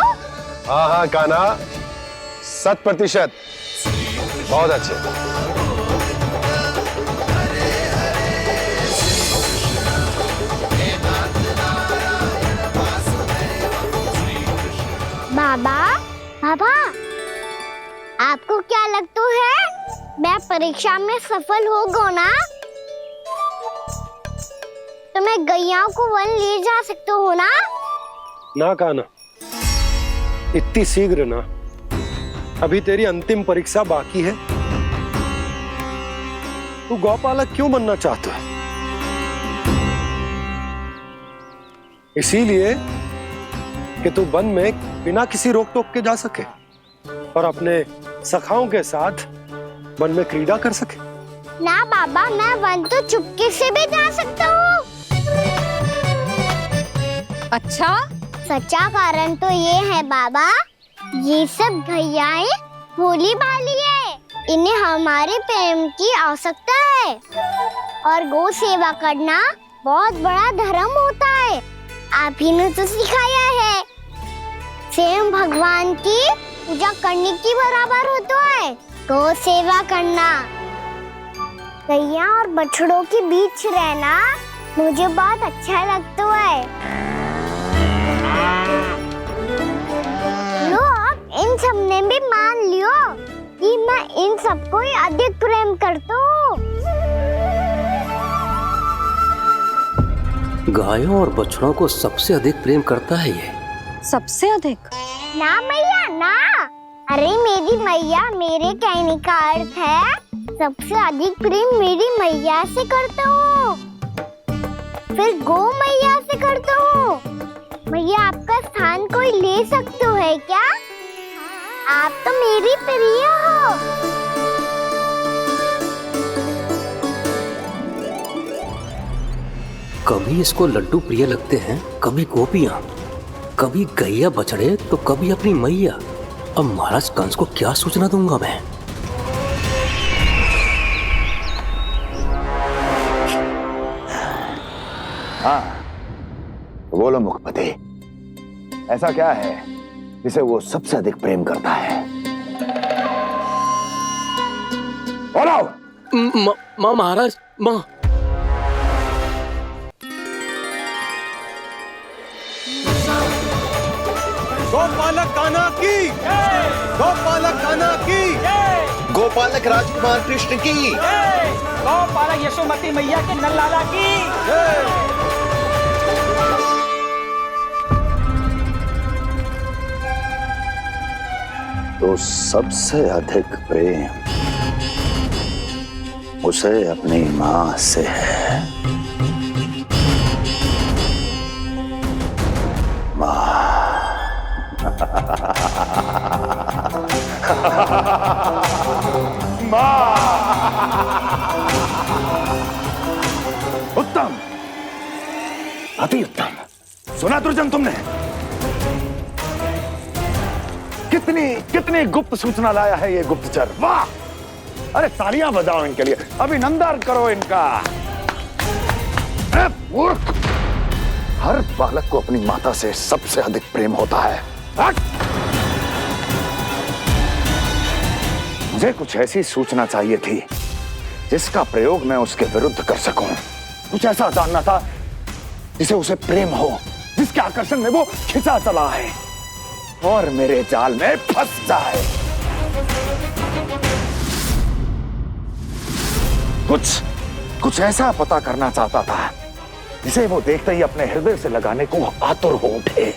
हाँ हाँ कान्हा, 100%। बहुत अच्छे। बाबा, बाबा, आपको क्या लगता है मैं परीक्षा में सफल होगा ना? तो मैं गैयाओं को वन ले जा सकता हूँ ना? ना कान्हा, इतनी शीघ्र ना। अभी तेरी अंतिम परीक्षा बाकी है। तू गौपालक क्यों बनना चाहता है? इसीलिए कि तू वन में बिना किसी रोक टोक के जा सके और अपने सखाओं के साथ वन में क्रीड़ा कर सके। ना बाबा, मैं वन तो चुपके से भी जा सकता हूँ। अच्छा? सच्चा कारण तो ये है बाबा, ये सब गैयाएं भोली भाली है, इन्हें हमारे प्रेम की आवश्यकता है, और गौ सेवा करना बहुत बड़ा धर्म होता है। आप ही ने तो सिखाया है, स्वयं भगवान की पूजा करने की बराबर होता है गौ सेवा करना। गैया और बछड़ों के बीच रहना मुझे बहुत अच्छा लगता है। लो, अब इन सब ने भी मान लियो कि मैं इन सबको ही अधिक प्रेम करता हूँ। गायों और बछड़ों को सबसे अधिक प्रेम करता है ये। सबसे अधिक? ना मैया ना, अरे मेरी मैया, मेरे कहने का अर्थ है सबसे अधिक प्रेम मेरी मैया से करता हूँ, फिर गौ मैया से करता हूँ। मैया, आपका स्थान कोई ले सकते है क्या? आप तो मेरी प्रिय हो। कभी इसको लड्डू प्रिय लगते हैं, कभी गोपियां, कभी गैया बछड़े, तो कभी अपनी मैया। अब महाराज कंस को क्या सूचना दूंगा मैं? हाँ, बोलो मुखपति, ऐसा क्या है जिसे वो सबसे अधिक प्रेम करता है? बोलो। माँ महाराज, माँ। गोपालक कान्हा की, गोपालक कान्हा की, गोपालक राजकुमार कृष्ण की, गौपालक यशोमती मैया के नल्लाला की। तो सबसे अधिक प्रेम उसे अपनी मां से है। मां। उत्तम, अति उत्तम। सुना दुर्जन तुमने? कितनी कितनी गुप्त सूचना लाया है ये गुप्तचर। वाह! अरे तालियां बजाओ इनके लिए, अभिनंदन करो इनका। मूर्ख! हर बालक को अपनी माता से सबसे अधिक प्रेम होता है। मुझे कुछ ऐसी सूचना चाहिए थी जिसका प्रयोग मैं उसके विरुद्ध कर सकूं। कुछ ऐसा जानना था जिसे उसे प्रेम हो, जिसके आकर्षण में वो खिंचा चला है और मेरे जाल में फंस जाए। कुछ ऐसा पता करना चाहता था जिसे वो देखते ही अपने हृदय से लगाने को आतुर हो उठे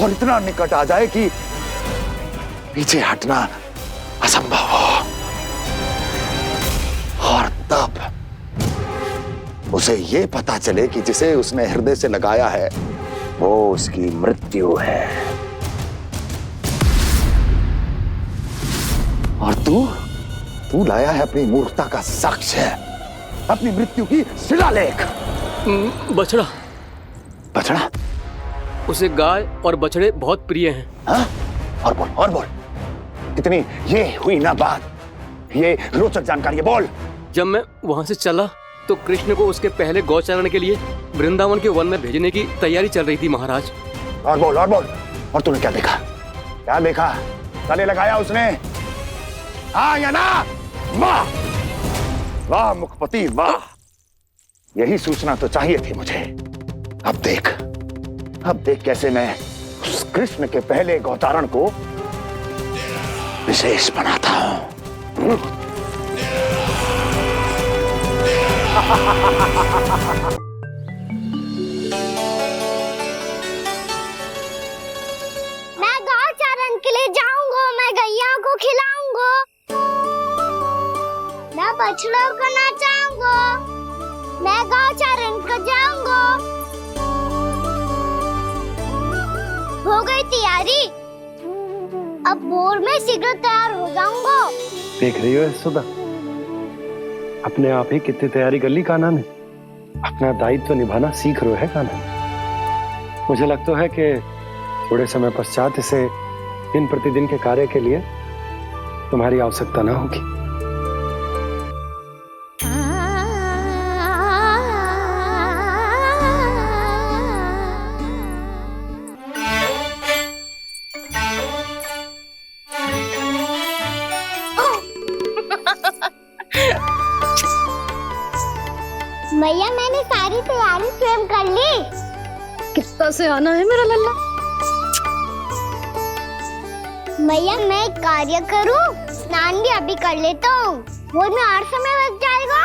और इतना निकट आ जाए कि पीछे हटना असंभव हो। और तब उसे ये पता चले कि जिसे उसने हृदय से लगाया है वो उसकी मृत्यु है। और तू लाया है अपनी मूर्खता का साक्ष्य, अपनी मृत्यु की शिलालेख। बछड़ा। बछड़ा? उसे गाय और बछड़े बहुत प्रिय हैं। हाँ? और बोल कितनी ये हुई ना बात, ये रोचक जानकारी बोल। जब मैं वहां से चला तो कृष्ण को उसके पहले गौचारण के लिए वृंदावन के वन में भेजने की तैयारी चल रही थी महाराज। और बोल और तूने क्या देखा? गले लगाया उसने? हाँ या ना? वाह मुखपति वाह, यही सूचना तो चाहिए थी मुझे। अब देख कैसे मैं उस कृष्ण के पहले गौचारण को विशेष बनाता हूं। मैं गौचारण के लिए जाऊंगा, मैं गैया को खिलाऊंगा, मैं बछड़ों को नचाऊंगा, मैं गौचारण को जाऊंगा। हो गई तैयारी, अब भोर में शीघ्र तैयार हो जाऊंगा। देख रही हो यशोदा, अपने आप ही कितनी तैयारी कर ली कान्हा ने। अपना दायित्व निभाना सीख रहे है कान्हा। मुझे लगता है कि थोड़े समय पश्चात इसे दिन प्रतिदिन के कार्य के लिए तुम्हारी आवश्यकता ना होगी। भैया मैंने सारी तैयारी स्वयं कर ली। कितना से आना है मेरा लल्ला? भैया मैं एक कार्य करूं, स्नान भी अभी कर लेता हूँ, वो में और समय लग जाएगा।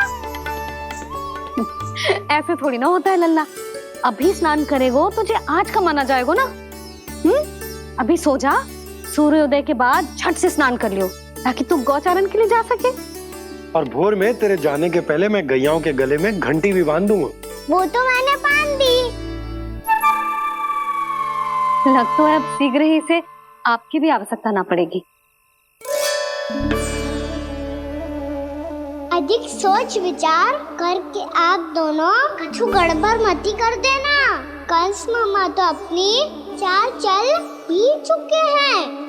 ऐसे थोड़ी ना होता है लल्ला, अभी स्नान करेगो तुझे आज का माना जाएगा ना। अभी सो जा, सूर्योदय के बाद झट से स्नान कर लियो ताकि तू गौचारण के लिए जा सके। और भोर में तेरे जाने के पहले मैं गैयाओं के गले में घंटी भी बांध दूंगा। वो तो मैंने बांध दी। लग तो है अब शीघ्र ही इसे आपकी भी आवश्यकता ना पड़ेगी। अधिक सोच विचार करके आप दोनों कछु गड़बड़ मती कर देना। कंस मामा तो अपनी चाल चल ही चुके हैं।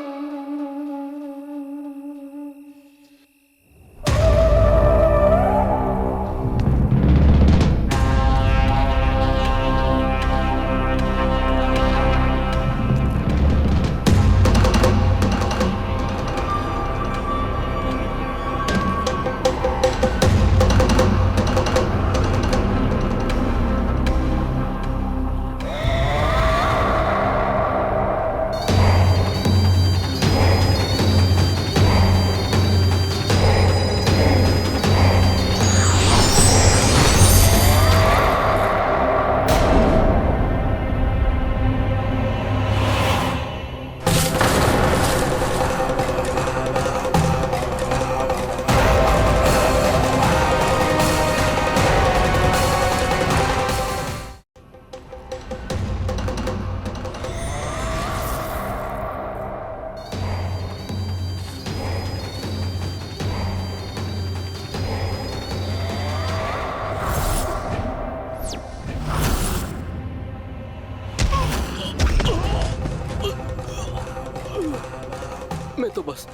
मैं तो बस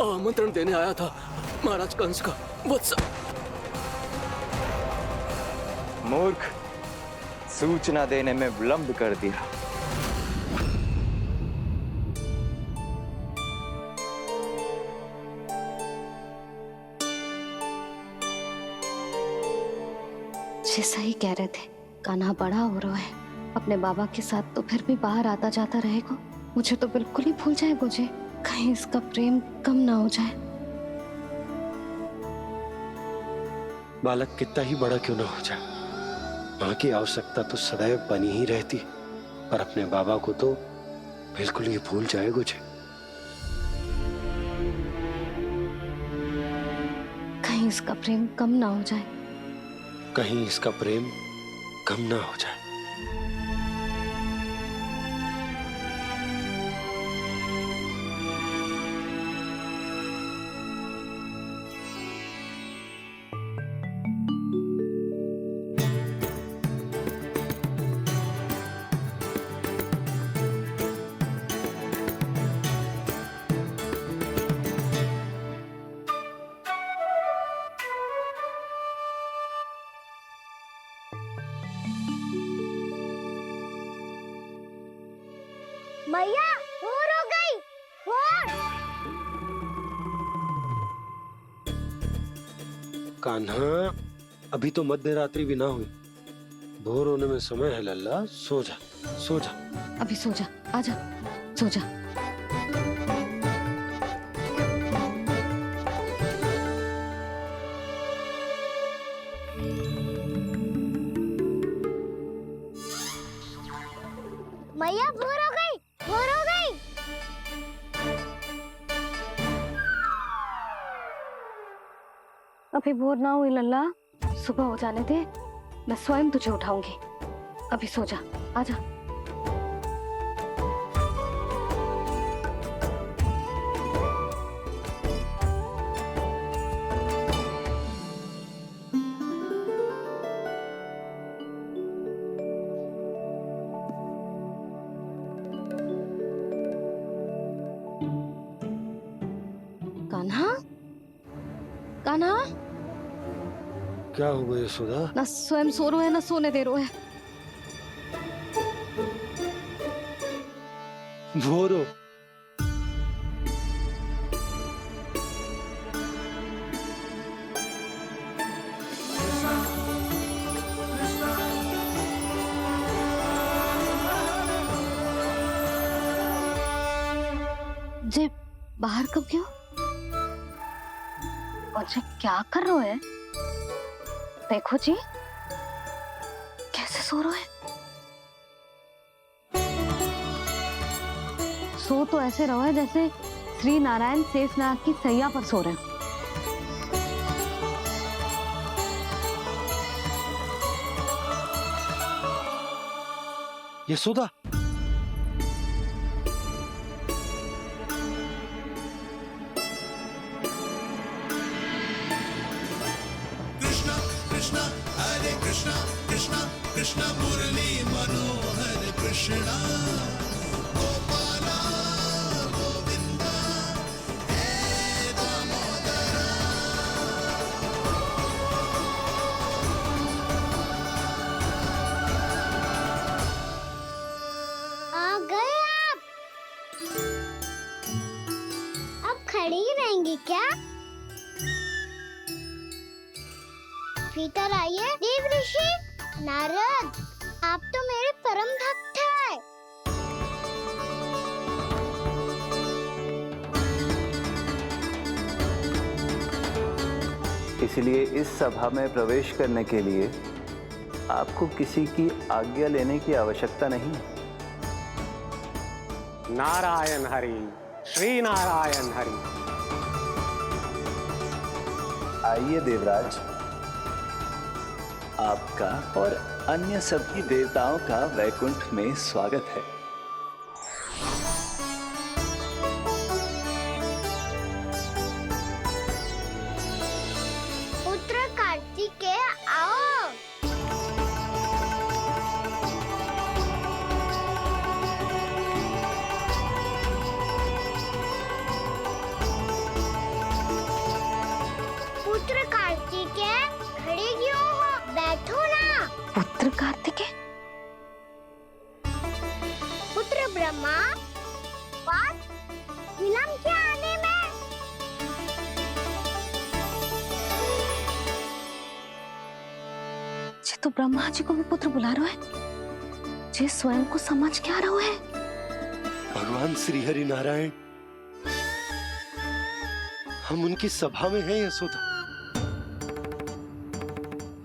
आमंत्रण देने आया था महाराज कंस का। वत्स मूर्ख, सूचना देने में विलंब कर दिया। जी सही कह रहे थे, कान्हा बड़ा हो रहा है, अपने बाबा के साथ तो फिर भी बाहर आता जाता रहेगा। मुझे तो बिल्कुल ही भूल जाएगा जी, कहीं इसका प्रेम कम ना हो जाए। बालक कितना ही बड़ा क्यों ना हो जाए, माँ की आवश्यकता तो सदैव बनी ही रहती, पर अपने बाबा को तो बिल्कुल ही भूल जाए मुझे। कहीं इसका प्रेम कम ना हो जाए, कहीं इसका प्रेम कम ना हो जाए। मैया भोर हो गई, भोर। कान्हा, अभी तो मध्य रात्रि भी ना हुई, भोर होने में समय है लल्ला, सो जा सो जा। अभी सो जा, आजा सो जा। मैया भोर हो गई, भोर हो गई। अभी भोर ना हुई लल्ला, सुबह हो जाने दे, मैं स्वयं तुझे उठाऊंगी। अभी सो जा, आजा। कान्हा, कान्हा, क्या हो गया यशोदा? ना स्वयं सो रहे है ना सोने दे रहे है। भोर हो। जे बाहर कब क्यों? और जे क्या कर रहे है? देखो जी, कैसे सो रहे हैं। सो तो ऐसे रहो है जैसे श्री नारायण शेषनाग की सैया पर सो रहे हैं। यशोदा, कृष्णा कृष्णा हरे कृष्णा कृष्णा कृष्णा मुरली मनोहर कृष्णा गोपाला गोविंदा हे दामोदरा। आ गए आप। अब खड़ी ही रहेंगी क्या? भीतर आइए। देव ऋषि नारद, आप तो मेरे परम भक्त हैं। इसलिए इस सभा में प्रवेश करने के लिए आपको किसी की आज्ञा लेने की आवश्यकता नहीं है। नारायण हरि, श्री नारायण हरि। आइए देवराज, आपका और अन्य सभी देवताओं का वैकुंठ में स्वागत है। पुत्र कार्तिकेय आओ। पुत्र कार्तिकेय खड़े क्यों हो? बैठो ना। पुत्र कार्तिकेय? पुत्र ब्रह्मा, बात विलंब क्या आने में? ये तो ब्रह्मा जी को भी पुत्र बुला रहा है, जे स्वयं को समझ क्या रहा है। भगवान श्री हरि नारायण, हम उनकी सभा में हैं यशोदा।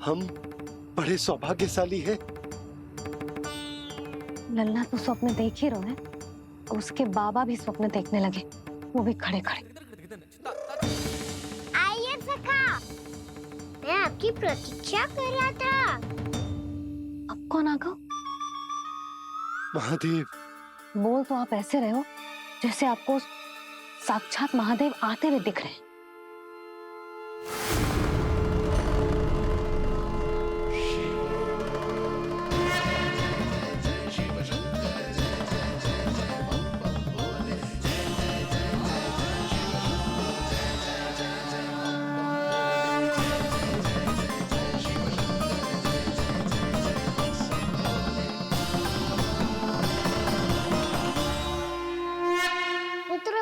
हम बड़े सौभाग्यशाली हैं। लल्ला तो स्वप्न देख ही रहे हैं, उसके बाबा भी स्वप्न देखने लगे, वो भी खड़े खड़े। आइए सखा, मैं आपकी प्रतीक्षा कर रहा था। अब कौन आ गया? महादेव। बोल तो आप ऐसे रहे हो जैसे आपको साक्षात महादेव आते हुए दिख रहे हैं।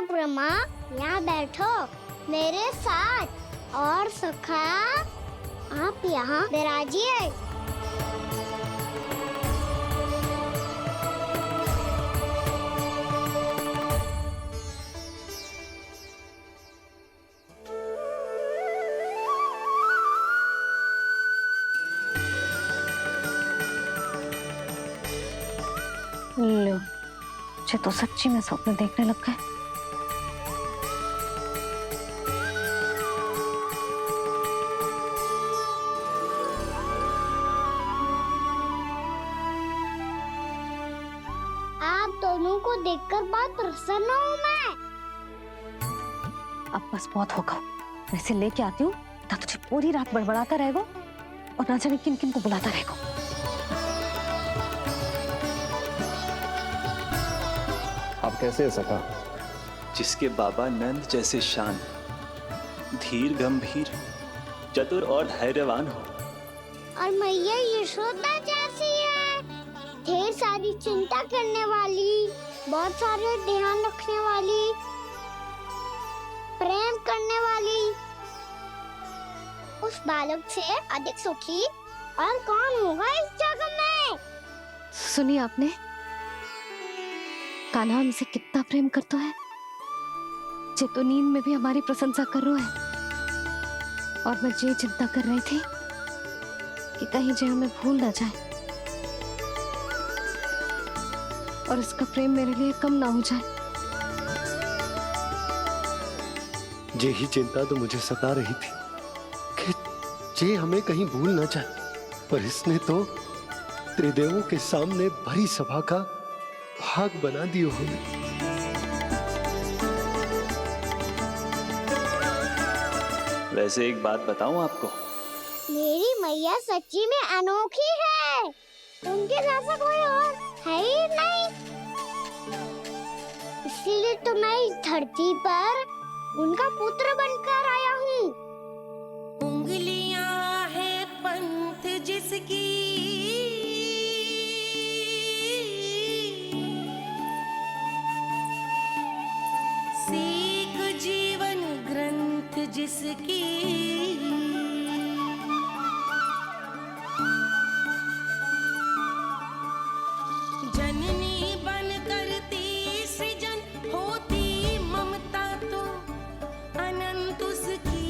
ब्रह्मा, यहाँ बैठो मेरे साथ, और सखा आप यहाँ विराजिए। लो, मुझे तो सच्ची में स्वप्न देखने लग गए। आप दोनों को देखकर बहुत प्रसन्न हूँ मैं। अब बस बहुत होगा, वैसे लेके आती हूँ ना, तुझे पूरी रात बड़बड़ाता रहेगा और ना जाने किन किन को बुलाता रहेगा। आप कैसे है सखा? जिसके बाबा नंद जैसे शांत, धीर गंभीर, चतुर और धैर्यवान हो, और मैया यशोदा जैसी है, ढेर सारी चिंता करने वाली, बहुत सारे ध्यान रखने वाली, प्रेम करने वाली। उस बालक से अधिक सुखी और कौन होगा इस जगत में? सुनिए आपने, कान्हा हमसे कितना प्रेम करता है, जे तो नींद में भी हमारी प्रशंसा कर रहा है। और मैं ये चिंता कर रही थी कि कहीं जे हमें भूल ना जाए और इसका प्रेम मेरे लिए कम ना हो जाए। यही चिंता तो मुझे सता रही थी कि जे हमें कहीं भूल ना जाए, पर इसने तो त्रिदेवों के सामने भरी सभा का भाग बना दियो हमें। वैसे एक बात बताऊं आपको, मेरी मैया सच्ची में अनोखी है, उनके जैसा कोई और है ही नहीं। इसीलिए तो मैं इस धरती पर उनका पुत्र बनकर आया हूँ। उंगलियां है पंथ जिसकी, सीख जीवन ग्रंथ जिसकी, जननी बन करती सृजन, होती ममता तो अनंत उसकी।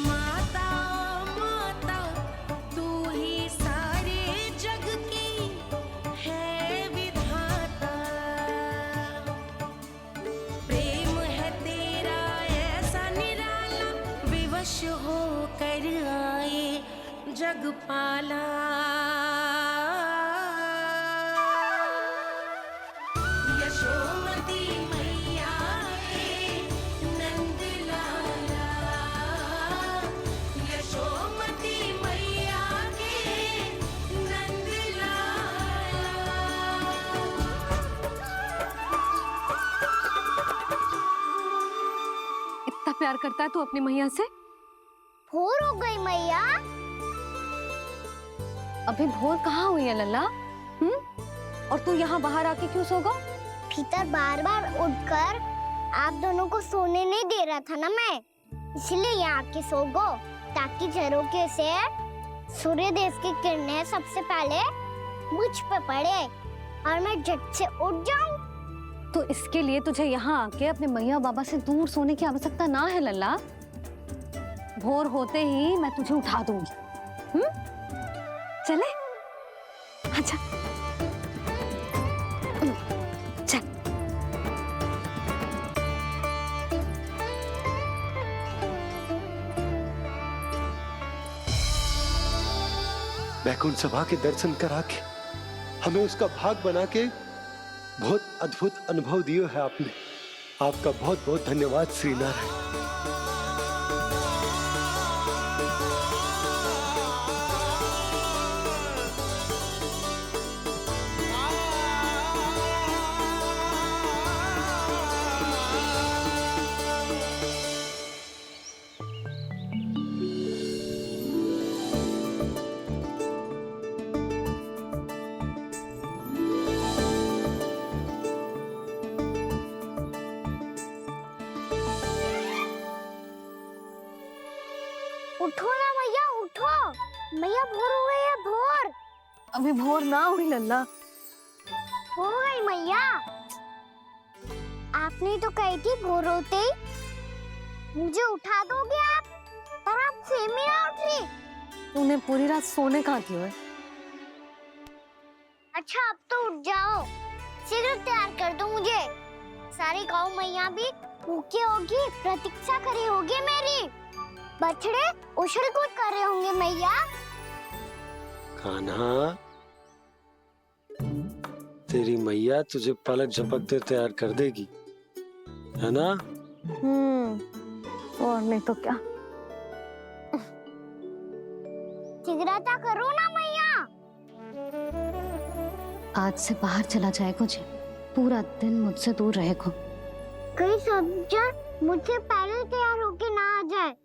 माता माता तू ही सारे जग की है विधाता, प्रेम है तेरा ऐसा निराला, विवश होकर आए जग पाला। यशोमती मैया के नंद लाला, यशोमती मैया के नंद लाला। इतना प्यार करता है तू अपनी मैया से? भोर हो गई मैया। अभी भोर कहाँ हुई है लल्ला? और तू यहाँ बाहर आके क्यों सो गया? भीतर बार बार उठकर आप दोनों को सोने नहीं दे रहा था ना मैं, इसलिए यहाँ आके सो गो, ताकि झरोके से सूर्यदेव की किरणें सबसे पहले मुझ पे पड़े और मैं झट से उठ जाऊं। तो इसके लिए तुझे यहाँ आके अपने मैया बाबा से दूर सोने की आवश्यकता ना है लल्ला। भोर होते ही मैं तुझे उठा दूंगी। चले? अच्छा चल। वैकुंठ सभा के दर्शन करा के हमें उसका भाग बना के बहुत अद्भुत अनुभव दियो है आपने। आपका बहुत बहुत धन्यवाद श्रीनारायण। उठो ना मैया, उठो। मैया भोर हो गई है, भोर। अभी भोर ना हुई लल्ला। हो गई मैया। आपने तो कही थी भोर होते ही मुझे उठा दोगे आप, पर आप सेम ही ना उठ रही। तूने पूरी रात सोने कहाँ की है? अच्छा अब तो उठ जाओ, शीघ्र तैयार कर दो मुझे। सारी गाँव मैया भी भूखी होगी, प्रतीक्षा करी होगी मेरी। बछड़े उछल कूद कर रहे होंगे मैया। कान्हा, तेरी मैया तुझे पलक झपकते तैयार कर देगी, है ना? और नहीं तो क्या। शीघ्रता करो ना मैया। आज से बाहर चला जाएगा जी, पूरा दिन मुझसे दूर रहेगा। कहीं सब जन मुझसे पहले तैयार होके ना आ जाए।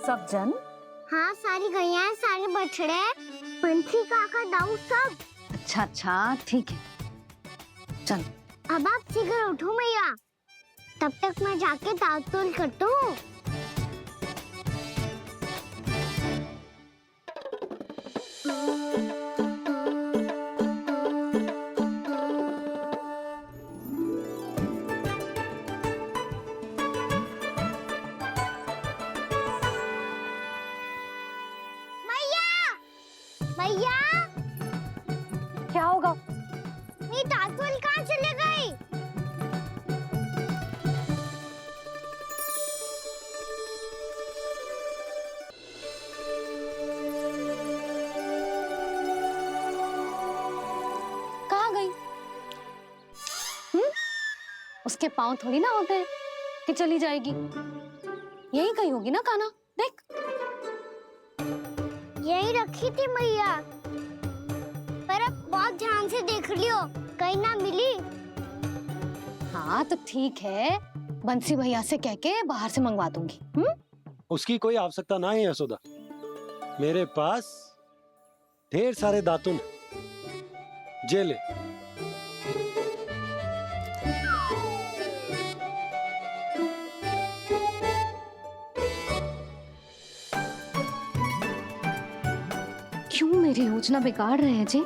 सब जन? हाँ, सारी गैया, सारे बछड़े, पंछी, काका, दाऊ सब। अच्छा अच्छा ठीक है, चल। अब आप शीघ्र उठो मैया, तब तक मैं जाके ताल-तोल करता हूँ। मैया, क्या होगा? मेरी ताल-तोल कहाँ चले गई? कहाँ गई? उसके पाँव थोड़ी ना होते हैं कि चली जाएगी। यही कहीं होगी ना कान्हा, देख। यही रखी थी मैया, पर अब बहुत ध्यान से देख लियो, कहीं ना मिली। हाँ तो ठीक है, बंसी भैया से कह के बाहर से मंगवा दूंगी। उसकी कोई आवश्यकता ना है यशोदा, मेरे पास ढेर सारे दातुन, जे ले। क्यों मेरी योजना बिगाड़ रहे हैं जी?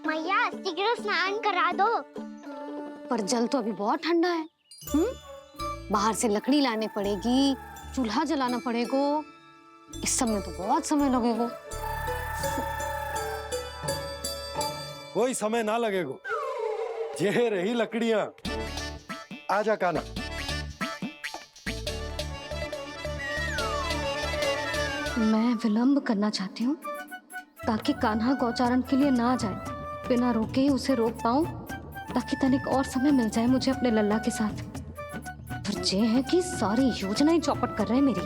मैया शीघ्र स्नान करा दो। पर जल तो अभी बहुत ठंडा है। बाहर से लकड़ी लाने पड़ेगी, चूल्हा जलाना पड़ेगा। इस सब में तो बहुत समय लगेगा। कोई समय ना लगेगा, ये रही लकड़ियां। आजा कान्हा। मैं विलंब करना चाहती हूँ ताकि कान्हा गौचारण के लिए ना जाए। बिना रोके ही उसे रोक पाऊं, ताकि तनिक और समय मिल जाए मुझे अपने लल्ला के साथ। पर ये है कि सारी योजना ही चौपट कर रहे हैं मेरी।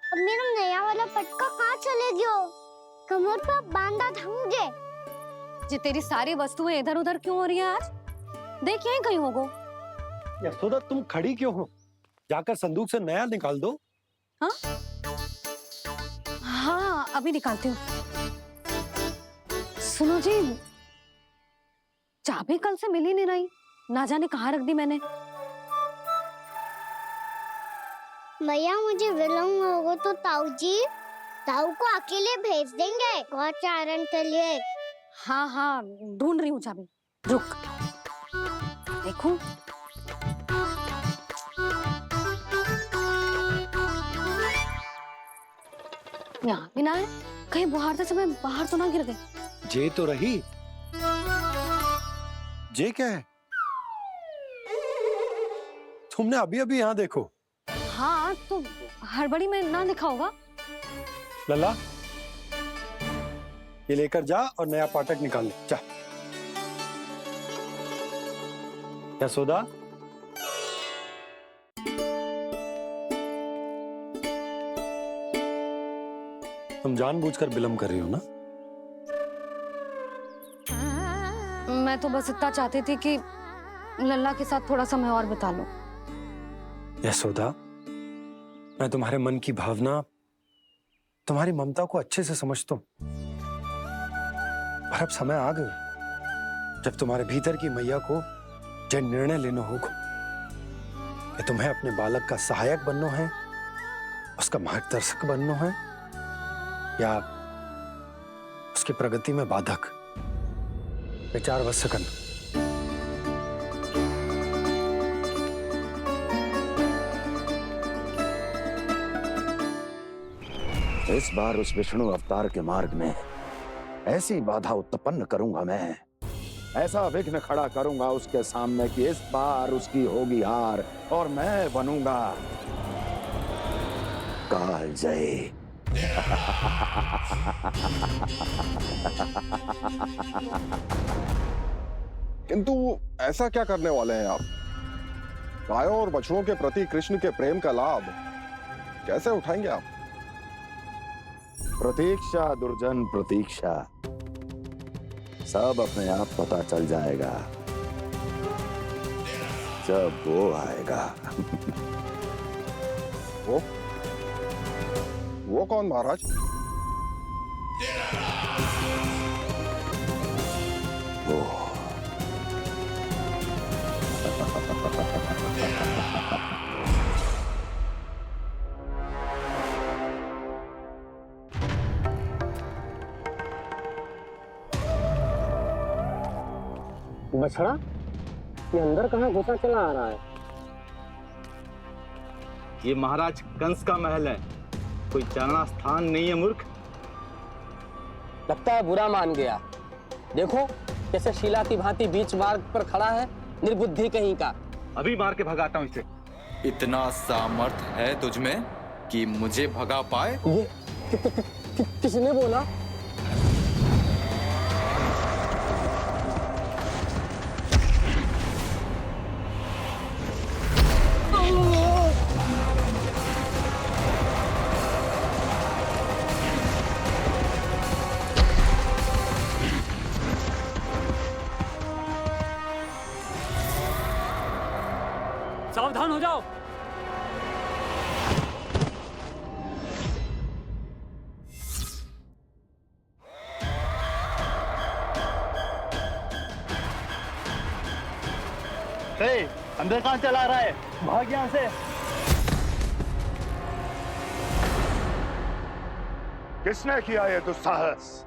अब मेरा नया वाला पटका कहाँ चले गयो? कमर पर बांधा था मुझे। जी तेरी सारी वस्तुएं इधर उधर क्यों हो रही है आज? देख यहीं कहीं होगो। यशोदा तुम खड़ी क्यों हो? जाकर संदूक से नया निकाल दो। हाँ हाँ अभी निकालती हूँ। सुनो जी, चाबी कल से मिल ही नहीं रही, ना जाने कहाँ रख दी मैंने। भैया मुझे विलम्ब होगा तो ताऊ को अकेले भेज देंगे गौचारण के लिए। हाँ हाँ ढूंढ रही हूँ चाबी, रुक। देखूं। यहाँ भी ना है, कहीं बुहारते समय बाहर तो ना गिर गए। जे तो रही। जे क्या है? तुमने अभी अभी यहाँ देखो। हाँ तो हड़बड़ी में ना दिखा होगा। लल्ला ये लेकर जा और नया पाठक निकाल ले, जा। यशोदा तुम जानबूझकर विलम्ब कर रही हो ना? मैं तो बस इतना चाहती थी कि लल्ला के साथ थोड़ा समय और बिता लो। यशोदा मैं तुम्हारे मन की भावना, तुम्हारी ममता को अच्छे से समझता हूं, पर अब समय आ गया जब तुम्हारे भीतर की मैया को जो निर्णय लेना होगा कि तुम्हें अपने बालक का सहायक बनना है, उसका मार्गदर्शक बनना है, या उसकी प्रगति में बाधक। विचार अवश्य करना। इस बार उस विष्णु अवतार के मार्ग में ऐसी बाधा उत्पन्न करूंगा मैं, ऐसा विघ्न खड़ा करूंगा उसके सामने कि इस बार उसकी होगी हार और मैं बनूंगा कालजयी। किंतु ऐसा क्या करने वाले हैं आप? गायों और बछड़ों के प्रति कृष्ण के प्रेम का लाभ कैसे उठाएंगे आप? प्रतीक्षा दुर्जन प्रतीक्षा, सब अपने आप पता चल जाएगा जब वो आएगा। वो कौन महाराज? वो बछड़ा ये अंदर कहाँ घुसा चला आ रहा है? ये महाराज कंस का महल है, कोई जाना स्थान नहीं है मूर्ख। लगता है बुरा मान गया। देखो कैसे शीला की भांति बीच मार्ग पर खड़ा है, निर्बुद्धि कहीं का। अभी मार के भगाता हूँ इसे। इतना सामर्थ है तुझमें कि मुझे भगा पाए? ये किसने बोला? सावधान हो जाओ। अंदर कहाँ चला रहा है? भाग यहाँ से। किसने किया ये दुस्साहस?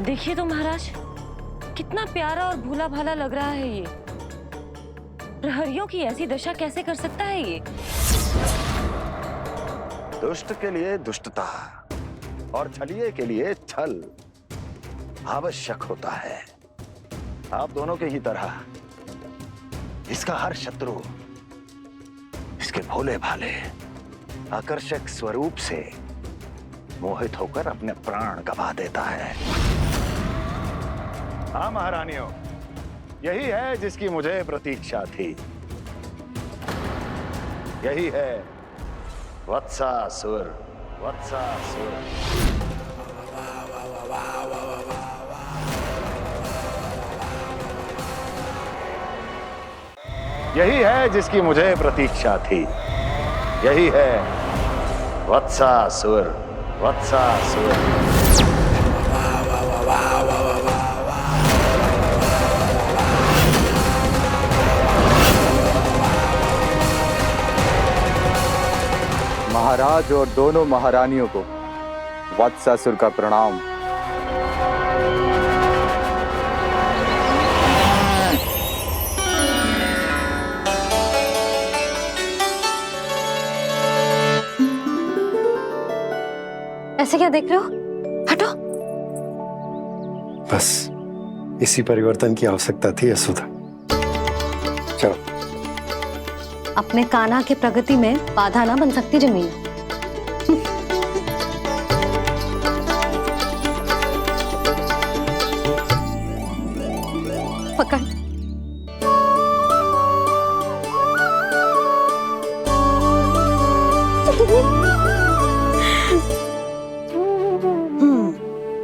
देखिए तो महाराज, कितना प्यारा और भोला भाला लग रहा है ये। प्रहरियों की ऐसी दशा कैसे कर सकता है ये? दुष्ट के लिए दुष्टता और छलिए के लिए छल आवश्यक होता है। आप दोनों के ही तरह इसका हर शत्रु इसके भोले भाले आकर्षक स्वरूप से मोहित होकर अपने प्राण गवा देता है। हाँ महारानियों, यही है जिसकी मुझे प्रतीक्षा थी। यही है वत्सासुर। वत्सासुर यही है जिसकी मुझे प्रतीक्षा थी। यही है वत्सासुर। वत्सासुर महाराज और दोनों महारानियों को वत्सासुर का प्रणाम। ऐसे क्या देख रहे हो? हटो। बस इसी परिवर्तन की आवश्यकता थी यशोदा। चलो। अपने कान्हा की प्रगति में बाधा ना बन सकती जमीन। पकड़।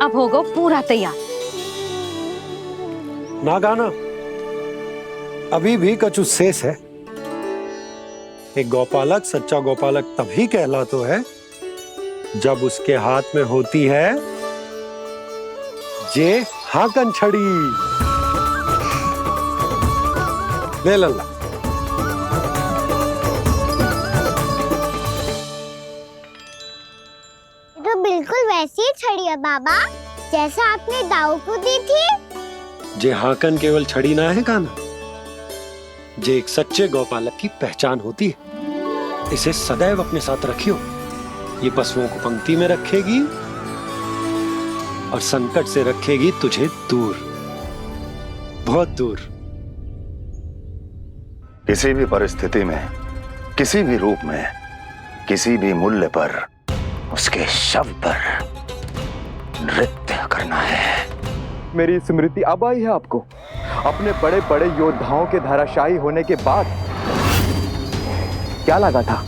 अब होगा पूरा तैयार। ना गाना, अभी भी कछु शेष है। एक गौपालक सच्चा गौपालक तभी कहलाता है जब उसके हाथ में होती है जे हाकन छड़ी। ले लल्ला। तो बिल्कुल वैसी ही छड़ी है बाबा जैसा आपने दाऊ को दी थी। जे हाकन केवल छड़ी ना है कान्हा, जे एक सच्चे गौपालक की पहचान होती है। इसे सदैव अपने साथ रखियो। ये पशुओं को पंक्ति में रखेगी और संकट से रखेगी तुझे दूर, बहुत दूर। किसी भी परिस्थिति में, किसी भी रूप में, किसी भी मूल्य पर उसके शव पर नृत्य करना है। मेरी स्मृति अब आई है आपको अपने बड़े बड़े योद्धाओं के धराशायी होने के बाद। क्या लगा था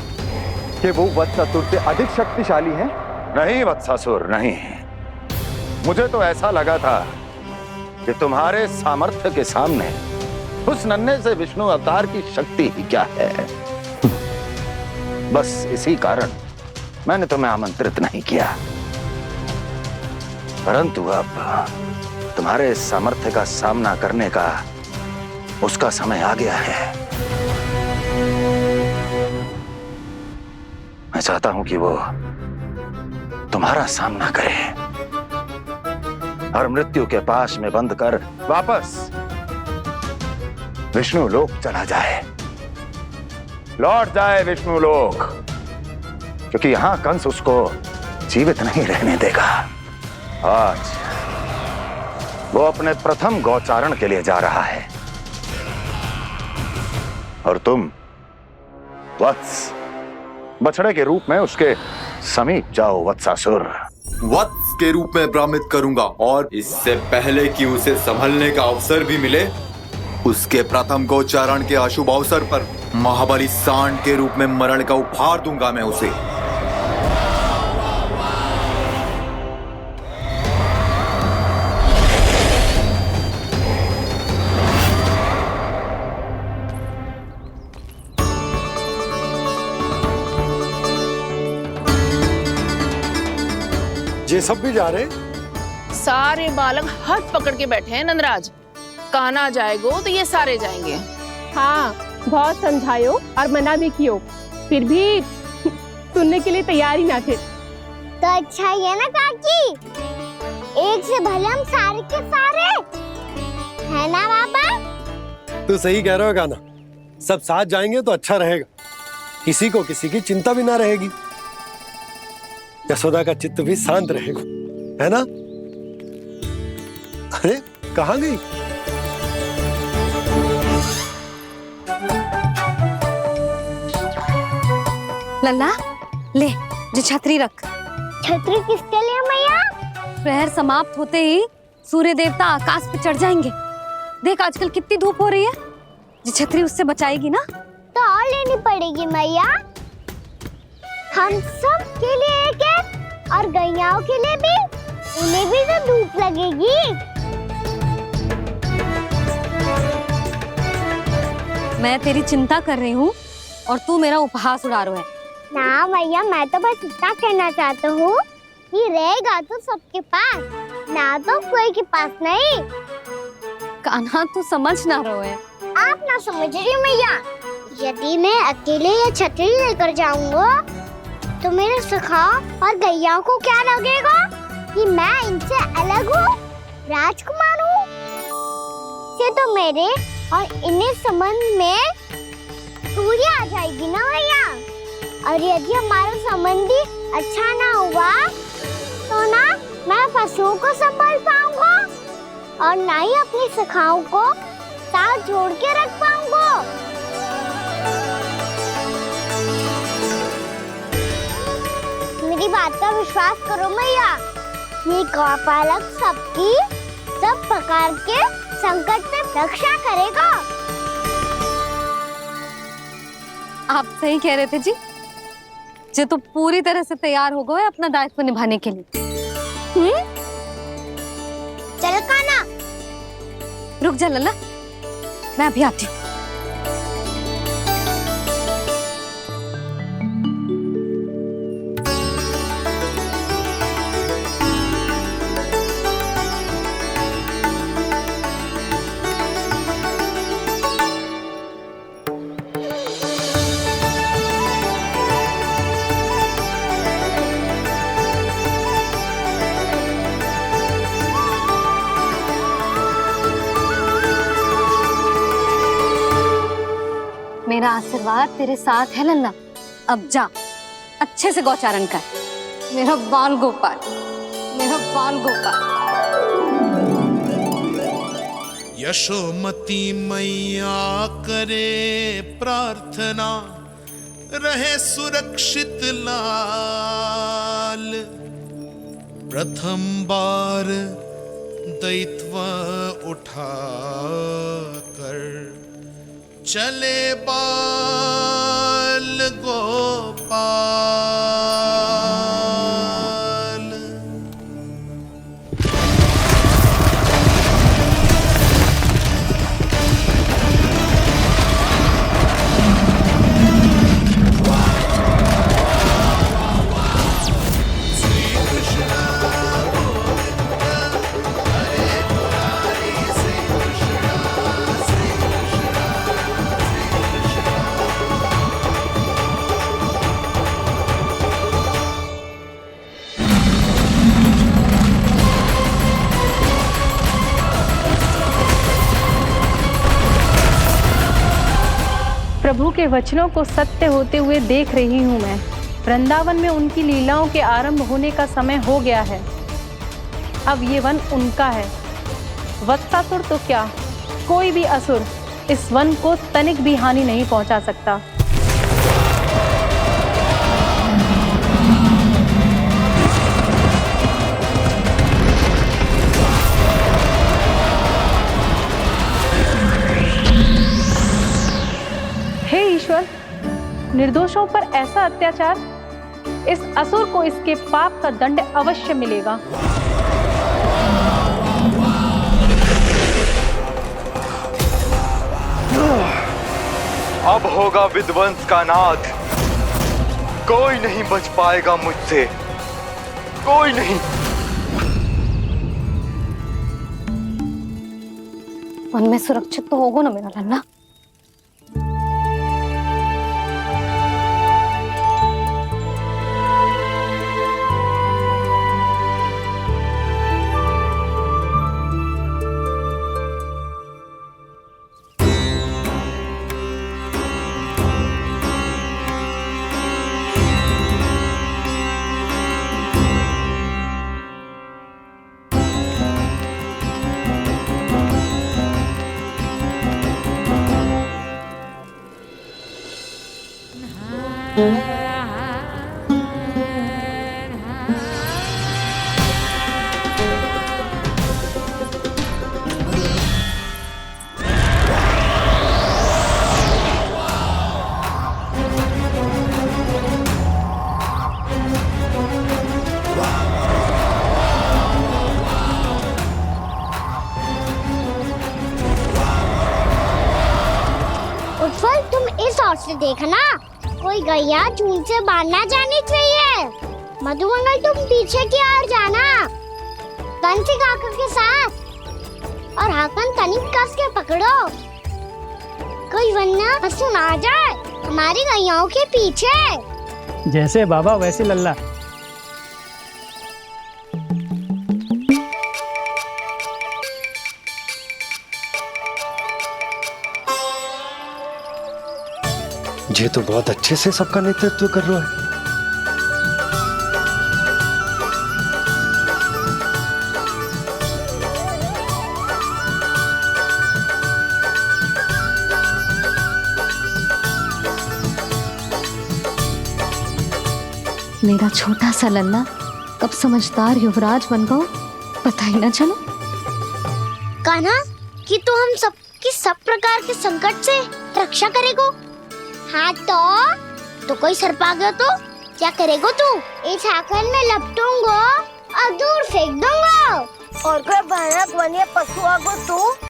कि वो वत्सासुर से अधिक शक्तिशाली हैं? नहीं वत्सासुर, नहीं। मुझे तो ऐसा लगा था कि तुम्हारे सामर्थ्य के सामने उस नन्हे से विष्णु अवतार की शक्ति ही क्या है। बस इसी कारण मैंने तुम्हें आमंत्रित नहीं किया। परंतु अब तुम्हारे सामर्थ्य का सामना करने का उसका समय आ गया है। मैं चाहता हूं कि वो तुम्हारा सामना करे और मृत्यु के पाश में बंद कर वापस विष्णु लोक चला जाए, लौट जाए विष्णु लोक, क्योंकि यहां कंस उसको जीवित नहीं रहने देगा। आज वो अपने प्रथम गौचारण के लिए जा रहा है और तुम वत्स बछड़े के रूप में उसके समीप जाओ वत्सासुर। वत्स के रूप में भ्रमित करूंगा और इससे पहले कि उसे संभलने का अवसर भी मिले, उसके प्रथम गोचारण के अशुभ अवसर पर महाबली सांड के रूप में मरण का उपहार दूंगा मैं उसे। ये सब भी जा रहे? सारे बालक हाथ पकड़ के बैठे हैं नंदराज। कान्हा जाएगो तो ये सारे जाएंगे। हाँ, बहुत समझायो और मना भी कियो, फिर भी सुनने के लिए तैयार ही ना थे। तो अच्छा ही है ना काकी, एक से भले हम सारे के सारे है ना बाबा। तू सही कह रहे हो गाना, सब साथ जाएंगे तो अच्छा रहेगा, किसी को किसी की चिंता भी ना रहेगी, यशोदा का चित्त भी शांत रहेगा, है ना? अरे कहाँ गई? लल्ला ले, जो छतरी रख। छतरी किसके लिए मैया? प्रहर समाप्त होते ही सूर्य देवता आकाश पे चढ़ जाएंगे। देख आजकल कितनी धूप हो रही है, जो छतरी उससे बचाएगी ना। तो और लेनी पड़ेगी मैया। हम सब के लिए एक एक और गैयाओं के लिए भी, उन्हें भी तो धूप लगेगी। मैं तेरी चिंता कर रही हूँ और तू मेरा उपहास उड़ा रहा है। ना मैया, मैं तो बस इतना कहना चाहता हूँ कि रहेगा तो सबके पास, ना तो कोई के पास नहीं। कान्हा तू समझ ना रहो है। आप ना समझ रही मैया। यदि मैं अकेले ये छतरी लेकर जाऊंगा तो मेरे सखा और गैयाओं को क्या लगेगा कि मैं इनसे अलग हूँ, राजकुमार हूँ। ये तो मेरे और इन्हें संबंध में दूरी आ जाएगी ना भैया। और यदि हमारा संबंध ही अच्छा ना हुआ तो ना मैं पशुओं को संभाल पाऊंगा और ना ही अपनी सखाओं को साथ जोड़ के रख पाऊंगा। मेरी बात का विश्वास करो मैया, ये गौपालक सबकी सब प्रकार के संकट से रक्षा करेगा। आप सही कह रहे थे जी। जे तो पूरी तरह से तैयार हो गए अपना दायित्व निभाने के लिए। चल कान्हा। रुक जा लल्ला, मैं अभी आती हूँ। मेरा आशीर्वाद तेरे साथ है लल्ला। अब जा, अच्छे से गौचारण कर। मेरा बाल गोपाल, मेरा बाल गोपाल। यशोमती मैया करे प्रार्थना, रहे सुरक्षित लाल। प्रथम बार दैत्व उठा कर चले बाल गोपाल। श्री कृष्ण गोविंद हरे मुरारी, श्री कृष्ण श्री कृष्ण। प्रभु के वचनों को सत्य होते हुए देख रही हूँ मैं। वृंदावन में उनकी लीलाओं के आरंभ होने का समय हो गया है। अब ये वन उनका है। वत्सासुर तो क्या, कोई भी असुर इस वन को तनिक भी हानि नहीं पहुंचा सकता। हे ईश्वर, निर्दोषों पर ऐसा अत्याचार, इस असुर को इसके पाप का दंड अवश्य मिलेगा। अब होगा विध्वंस का नाद। कोई नहीं बच पाएगा मुझसे, कोई नहीं। वन में सुरक्षित तो होगा ना मेरा लल्ला। से देखना, कोई गैया झूठ से बाहर ना जानी चाहिए। मधुमंगल तुम पीछे की ओर जाना, बंसी काका के साथ, और हाकन तनिक कस के पकड़ो, कोई वरना पशु ना जाए हमारी गैयाओं के पीछे। जैसे बाबा वैसे लल्ला। ये तो बहुत अच्छे से सबका नेतृत्व कर रहा है। मेरा छोटा सा लल्ला कब समझदार युवराज बन गो पता ही ना चलो। कान्हा, कि तू हम सबकी सब प्रकार के संकट से रक्षा करेगो। हाँ तो कोई सर्प आ गया तो क्या करेगो तू? इस हाकन में लपटूंगा और दूर फेंक दूंगा। और कोई भयानक वन्य पशु आ गो तो